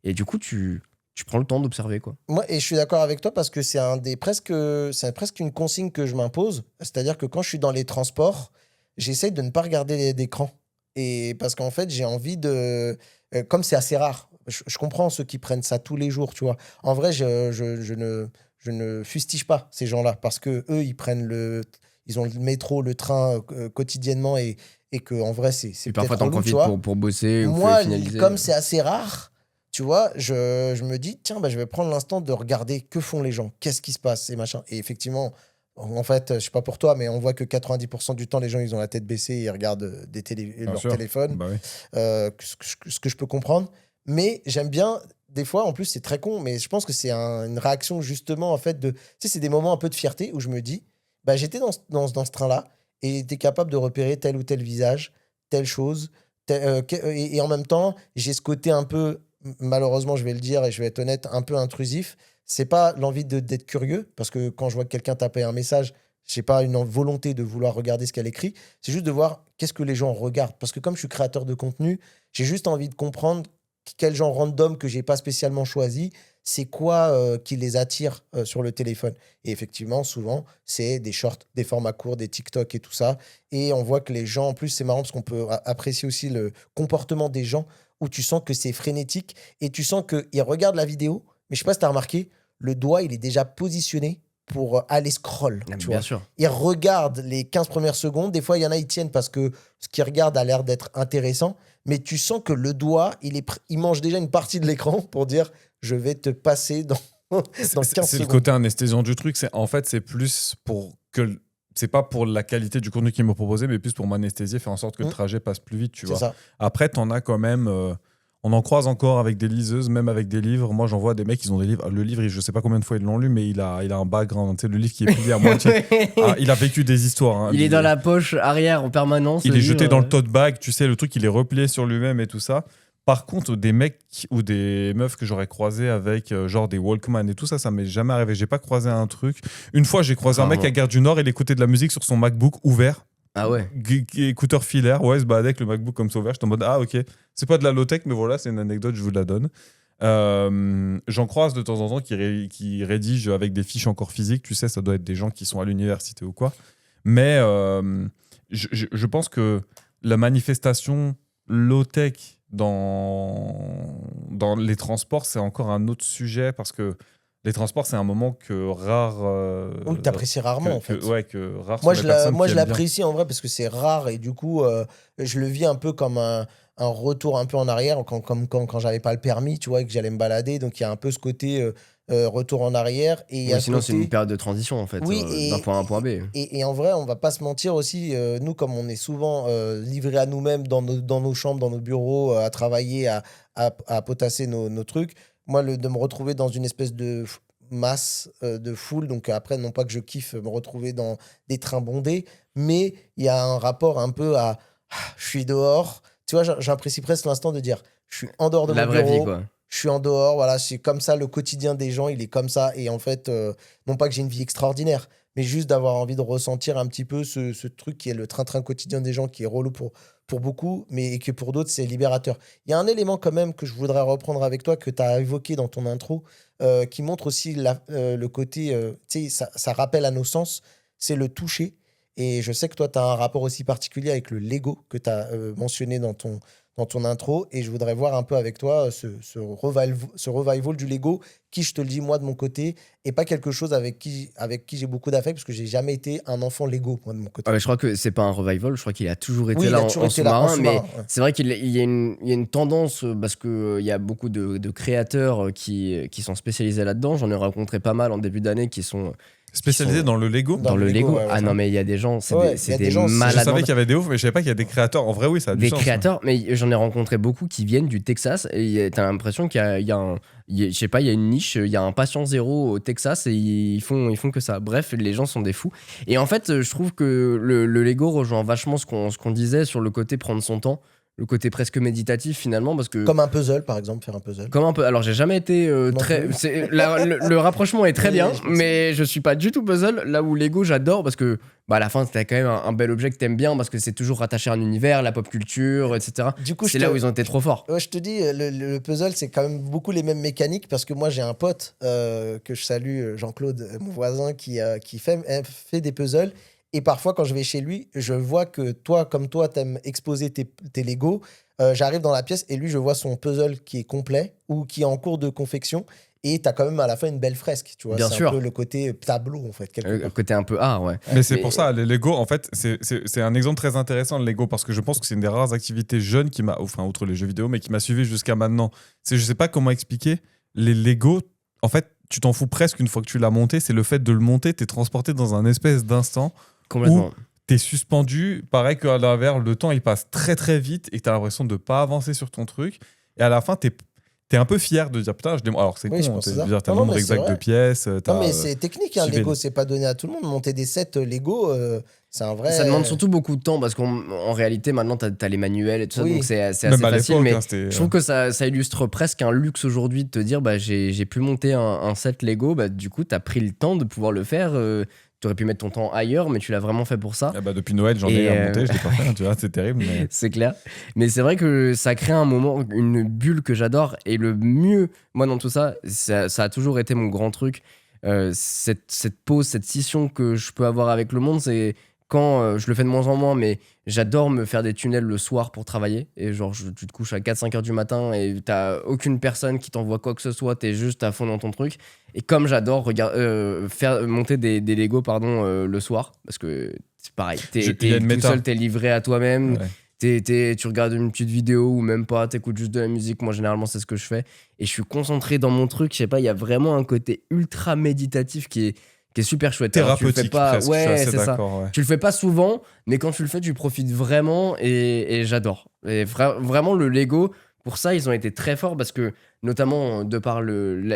Et du coup, tu prends le temps d'observer, quoi. Moi, et je suis d'accord avec toi parce que c'est presque une consigne que je m'impose. C'est-à-dire que quand je suis dans les transports, j'essaye de ne pas regarder d'écran. Et parce qu'en fait, j'ai envie de. Comme c'est assez rare, je comprends ceux qui prennent ça tous les jours, tu vois. En vrai, je ne fustige pas ces gens-là parce que eux, ils ont le métro, le train quotidiennement et que en vrai, c'est Et peut-être parfois, t'en relou, tu profites vois. pour bosser ou Moi, finaliser. comme c'est assez rare, tu vois, je me dis, tiens, bah, je vais prendre l'instant de regarder que font les gens, qu'est-ce qui se passe, et machin. Et effectivement, en fait, je sais pas pour toi, mais on voit que 90% du temps, les gens, ils ont la tête baissée et ils regardent Bien leur sûr. téléphone, Bah oui. ce que je peux comprendre. Mais j'aime bien, des fois, en plus, c'est très con, mais je pense que c'est une réaction justement, en fait, de. Tu sais, c'est des moments un peu de fierté où je me dis, bah, j'étais dans ce train-là et t'es capable de repérer tel ou tel visage, telle chose. Et en même temps, j'ai ce côté un peu, malheureusement, je vais le dire et je vais être honnête, un peu intrusif. C'est pas l'envie d'être curieux, parce que quand je vois que quelqu'un taper un message, j'ai pas une volonté de vouloir regarder ce qu'elle écrit. C'est juste de voir qu'est-ce que les gens regardent. Parce que comme je suis créateur de contenu, j'ai juste envie de comprendre quel genre random que j'ai pas spécialement choisi, c'est quoi qui les attire sur le téléphone. Et effectivement, souvent, c'est des shorts, des formats courts, des TikTok et tout ça. Et on voit que les gens, en plus, c'est marrant parce qu'on peut apprécier aussi le comportement des gens où tu sens que c'est frénétique et tu sens qu'ils regardent la vidéo, mais je sais pas si tu as remarqué, le doigt, il est déjà positionné pour aller scroll. Ah, Tu bien vois. sûr. Ils regardent les 15 premières secondes. Des fois, il y en a, ils tiennent parce que ce qu'ils regardent a l'air d'être intéressant. Mais tu sens que le doigt, il mange déjà une partie de l'écran pour dire je vais te passer dans, dans 15 C'est le secondes. côté anesthésiant du truc. En fait, c'est plus pour que. C'est pas pour la qualité du contenu qu'ils m'ont proposé, mais plus pour m'anesthésier, faire en sorte que le trajet passe plus vite, tu C'est vois. ça. Après, t'en as quand même. On en croise encore avec des liseuses, même avec des livres. Moi, j'en vois des mecs, ils ont des livres. Le livre, je sais pas combien de fois ils l'ont lu, mais il a un background. Tu sais, le livre qui est plié à moitié. Ah, il a vécu des histoires. Hein. Il est dans la poche arrière en permanence. Il le est jeté livre. dans le tote bag, tu sais, le truc, il est replié sur lui-même et tout ça. Par contre, des mecs ou des meufs que j'aurais croisés avec genre des Walkman et tout ça, ça m'est jamais arrivé. J'ai pas croisé un truc. Une fois, j'ai croisé un mec à Gare du Nord, il écoutait de la musique sur son MacBook ouvert. Ah ouais. Écouteur filaire, ouais, il se baladait avec le MacBook comme ça ouvert. J'étais en mode, ah ok, c'est pas de la low-tech, mais voilà, c'est une anecdote, je vous la donne. J'en croise de temps en temps qui rédigent avec des fiches encore physiques, tu sais, ça doit être des gens qui sont à l'université ou quoi. Mais je pense que la manifestation low-tech dans les transports, c'est encore un autre sujet parce que les transports, c'est un moment que rare. Ou que t'apprécies rarement, en fait. Ouais, que rare Moi, sont les personnes moi qui je aiment bien. l'apprécie en vrai parce que c'est rare et du coup, je le vis un peu comme un retour un peu en arrière, comme quand j'avais pas le permis, tu vois, et que j'allais me balader. Donc, il y a un peu ce côté retour en arrière. Et il y Ouais, a ce sinon, c'est côté. une période de transition en fait, Oui, d'un point A à un point B. et en vrai, on va pas se mentir aussi, nous, comme on est souvent livrés à nous-mêmes dans nos chambres, dans nos bureaux, à travailler, à potasser nos trucs, moi, de me retrouver dans une espèce de masse de foule, donc après, non pas que je kiffe me retrouver dans des trains bondés, mais il y a un rapport un peu à je suis dehors, tu vois, j'apprécie presque l'instant de dire je suis en dehors de La mon vraie vie, bureau, quoi. je suis en dehors, voilà, c'est comme ça, le quotidien des gens, il est comme ça. Et en fait, non pas que j'ai une vie extraordinaire, mais juste d'avoir envie de ressentir un petit peu ce truc qui est le train-train quotidien des gens, qui est relou pour beaucoup, mais que pour d'autres, c'est libérateur. Il y a un élément quand même que je voudrais reprendre avec toi, que tu as évoqué dans ton intro, qui montre aussi le côté, tu sais, ça rappelle à nos sens, c'est le toucher. Et je sais que toi, tu as un rapport aussi particulier avec le Lego que tu as mentionné dans ton intro, et je voudrais voir un peu avec toi ce revival du Lego, qui, je te le dis, moi, de mon côté, est pas quelque chose avec qui j'ai beaucoup d'affect, parce que j'ai jamais été un enfant Lego, moi, de mon côté. Ah, je crois que c'est pas un revival, je crois qu'il a toujours été Oui, il là a toujours en été là en sous-marin, mais sous-marin, ouais. c'est vrai qu'il y a une tendance, parce qu'il y a beaucoup de créateurs qui sont spécialisés là-dedans. J'en ai rencontré pas mal en début d'année qui sont Spécialisé dans le Lego. dans le Lego. ouais, ouais. Ah non, mais il y a des gens, c'est Ouais, il y c'est a des des gens, c'est- Je malades. savais qu'il y avait des oufs, mais je savais pas qu'il y a des créateurs. En vrai, oui, ça a du Des sens. créateurs, mais j'en ai rencontré beaucoup qui viennent du Texas et t'as l'impression qu'il y a un, je sais pas, il y a une niche, il y a un patient zéro au Texas et ils font que ça. Bref, les gens sont des fous. Et en fait, je trouve que le Lego rejoint vachement ce qu'on disait sur le côté prendre son temps, le côté presque méditatif finalement, parce que Comme un puzzle, par exemple, faire un puzzle. comment un peu. Alors, j'ai jamais été Non très. plus. Le rapprochement est très Oui, bien, je pense. mais je suis pas du tout puzzle. Là où Lego, j'adore parce que bah, à la fin, c'était quand même un bel objet que t'aimes bien parce que c'est toujours rattaché à un univers, la pop culture, etc. Du coup, C'est là où ils ont été trop forts. Ouais, je te dis, le puzzle, c'est quand même beaucoup les mêmes mécaniques, parce que moi, j'ai un pote que je salue, Jean-Claude, mon voisin, qui fait des puzzles. Et parfois, quand je vais chez lui, je vois que toi, comme toi, t'aimes exposer tes Lego. J'arrive dans la pièce et lui, je vois son puzzle qui est complet ou qui est en cours de confection. Et t'as quand même à la fin une belle fresque, tu vois. Bien c'est sûr. un peu le côté tableau, en fait, quelque part. Côté un peu art, ouais. Mais c'est Mais- pour ça, les Lego, en fait, c'est un exemple très intéressant, le Lego, parce que je pense que c'est une des rares activités jeunes qui m'a, enfin, outre les jeux vidéo, mais qui m'a suivi jusqu'à maintenant. Je sais pas comment expliquer, les Lego, en fait, tu t'en fous presque une fois que tu l'as monté, c'est le fait de le monter, t'es transporté dans un espèce d'instant Complètement. t'es suspendu, pareil qu'à l'inverse, le temps il passe très très vite et que t'as l'impression de pas avancer sur ton truc. Et à la fin, t'es un peu fier de dire putain, alors c'est Oui, je con, pense que t'as c'est ça. dire, t'as le Non, nombre mais c'est exact de vrai. pièces. Non, mais c'est technique, hein, suivez Lego, le- c'est pas donné à tout le monde. Monter des sets Lego, c'est un vrai. Ça demande surtout beaucoup de temps parce qu'en réalité, maintenant, t'as les manuels et tout ça, Oui. donc c'est assez Même à facile. l'époque, Mais hein, c'était. je trouve que ça illustre presque un luxe aujourd'hui de te dire, bah, j'ai pu monter un set Lego, bah, du coup, t'as pris le temps de pouvoir le faire. T'aurais pu mettre ton temps ailleurs, mais tu l'as vraiment fait pour ça. Ah bah, depuis Noël, j'en Et, ai à monter, je l'ai pas fait, hein, tu vois, c'est terrible. Mais... C'est clair. Mais c'est vrai que ça crée un moment, une bulle que j'adore. Et le mieux, moi, dans tout ça, ça a toujours été mon grand truc. Cette pause, cette scission que je peux avoir avec le monde, c'est quand je le fais de moins en moins, mais j'adore me faire des tunnels le soir pour travailler. Et genre, tu te couches à 4-5 heures du matin et t'as aucune personne qui t'envoie quoi que ce soit, t'es juste à fond dans ton truc. Et comme j'adore faire monter des Lego le soir, parce que c'est pareil, Il y a t'es une tout méta. seul, t'es livré à toi-même. Ouais. Tu regardes une petite vidéo ou même pas, t'écoutes juste de la musique. Moi, généralement, c'est ce que je fais. Et je suis concentré dans mon truc. Je sais pas, il y a vraiment un côté ultra méditatif qui est super chouette. Alors, tu le fais Thérapeutique pas, presque, je suis ouais, assez c'est ça. d'accord. Ouais. Tu le fais pas souvent, mais quand tu le fais, tu profites vraiment et j'adore. Et vraiment, le Lego, pour ça, ils ont été très forts parce que, notamment, de par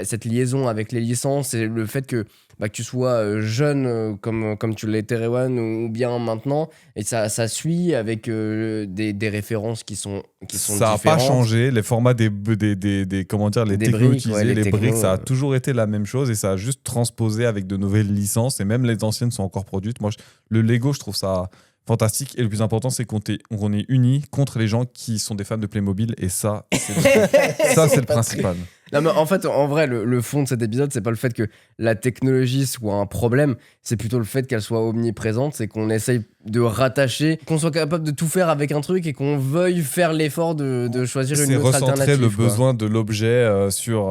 cette liaison avec les licences et le fait que tu sois jeune comme tu l'étais, Rewan, ou bien maintenant, et ça suit avec des références qui sont Ça n'a différentes. pas changé. Les formats comment dire, les Des technos briques, utilisés, ouais, les les technos, briques, ça a toujours été la même chose et ça a juste transposé avec de nouvelles licences et même les anciennes sont encore produites. Moi, le Lego, je trouve ça fantastique et le plus important, c'est qu'on est unis contre les gens qui sont des fans de Playmobil et ça, c'est le principal. Non, mais en fait, en vrai, le fond de cet épisode, c'est pas le fait que la technologie soit un problème, c'est plutôt le fait qu'elle soit omniprésente, c'est qu'on essaye de rattacher, qu'on soit capable de tout faire avec un truc et qu'on veuille faire l'effort de choisir une autre alternative. C'est recentrer le quoi. besoin de l'objet sur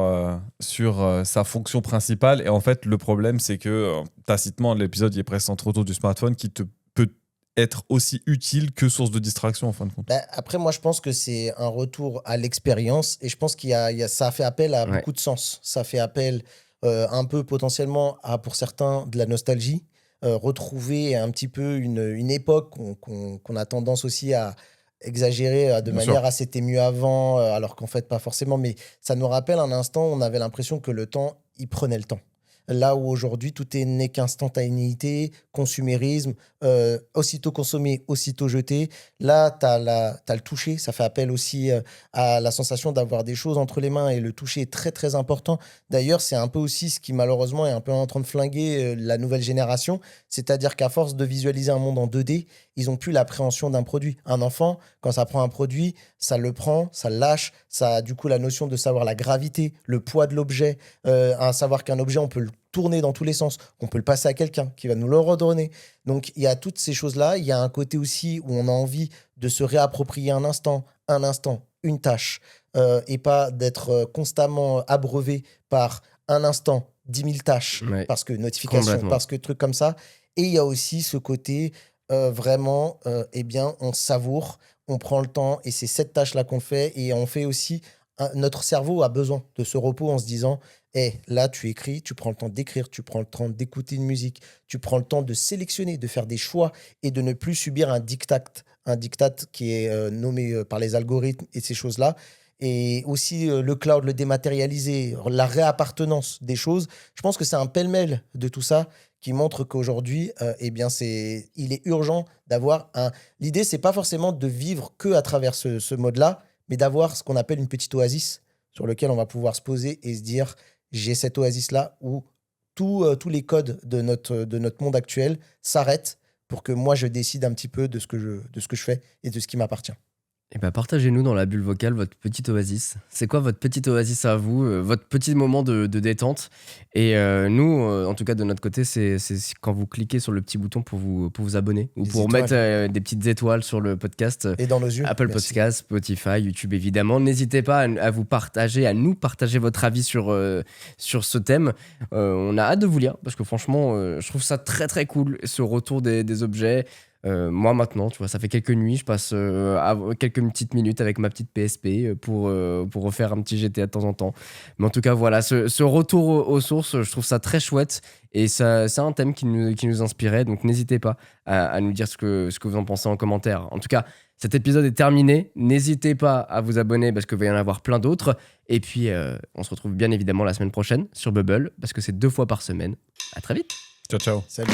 sa fonction principale. Et en fait, le problème, c'est que tacitement, l'épisode il est presque centré autour du smartphone qui peut être aussi utile que source de distraction en fin de compte. Après, moi, je pense que c'est un retour à l'expérience et je pense ça a fait appel à beaucoup de sens. Ça fait appel un peu potentiellement à, pour certains, de la nostalgie. Retrouver un petit peu une époque qu'on a tendance aussi à exagérer de Bien manière sûr. à c'était mieux avant, alors qu'en fait, pas forcément. Mais ça nous rappelle un instant où on avait l'impression que le temps, il prenait le temps. Là où aujourd'hui, tout n'est qu'instantanéité, consumérisme, aussitôt consommé, aussitôt jeté. Là, tu as le toucher, ça fait appel aussi à la sensation d'avoir des choses entre les mains et le toucher est très très important. D'ailleurs, c'est un peu aussi ce qui malheureusement est un peu en train de flinguer la nouvelle génération, c'est-à-dire qu'à force de visualiser un monde en 2D, ils n'ont plus l'appréhension d'un produit. Un enfant, quand ça prend un produit, ça le prend, ça le lâche, ça a du coup la notion de savoir la gravité, le poids de l'objet, à savoir qu'un objet, on peut le tourner dans tous les sens, qu'on peut le passer à quelqu'un qui va nous le redonner. Donc, il y a toutes ces choses-là. Il y a un côté aussi où on a envie de se réapproprier un instant, une tâche, et pas d'être constamment abreuvé par un instant, 10 000 tâches, Ouais. parce que notification, parce que trucs comme ça. Et il y a aussi ce côté vraiment, on savoure, on prend le temps, et c'est cette tâche-là qu'on fait, et on fait aussi... notre cerveau a besoin de ce repos en se disant là, tu écris, tu prends le temps d'écrire, tu prends le temps d'écouter une musique, tu prends le temps de sélectionner, de faire des choix et de ne plus subir un diktat qui est nommé par les algorithmes et ces choses-là. Et aussi le cloud, le dématérialisé, la réappartenance des choses. Je pense que c'est un pêle-mêle de tout ça qui montre qu'aujourd'hui, il est urgent d'avoir un... L'idée, c'est pas forcément de vivre que à travers ce mode-là, mais d'avoir ce qu'on appelle une petite oasis sur lequel on va pouvoir se poser et se dire j'ai cette oasis-là où tous les codes de notre monde actuel s'arrêtent pour que moi je décide un petit peu de ce que je fais et de ce qui m'appartient. Et partagez-nous dans la bulle vocale votre petite oasis. C'est quoi votre petite oasis à vous, votre petit moment de détente? Et nous, en tout cas de notre côté, c'est quand vous cliquez sur le petit bouton pour vous abonner ou Des pour étoiles. mettre des petites étoiles sur le podcast. Et dans nos yeux. Apple Merci. Podcast, Spotify, YouTube évidemment. N'hésitez pas à vous partager, à nous partager votre avis sur ce thème. On a hâte de vous lire parce que franchement, je trouve ça très très cool ce retour des objets. Moi maintenant, tu vois, ça fait quelques nuits, je passe quelques petites minutes avec ma petite PSP pour refaire un petit GTA de temps en temps. Mais en tout cas, voilà, ce retour aux sources, je trouve ça très chouette et ça, c'est un thème qui nous inspirait. Donc n'hésitez pas à nous dire ce que vous en pensez en commentaire. En tout cas, cet épisode est terminé. N'hésitez pas à vous abonner parce qu'il va y en avoir plein d'autres. Et puis, on se retrouve bien évidemment la semaine prochaine sur Bubble parce que c'est 2 fois par semaine. À très vite. Ciao, ciao. Salut.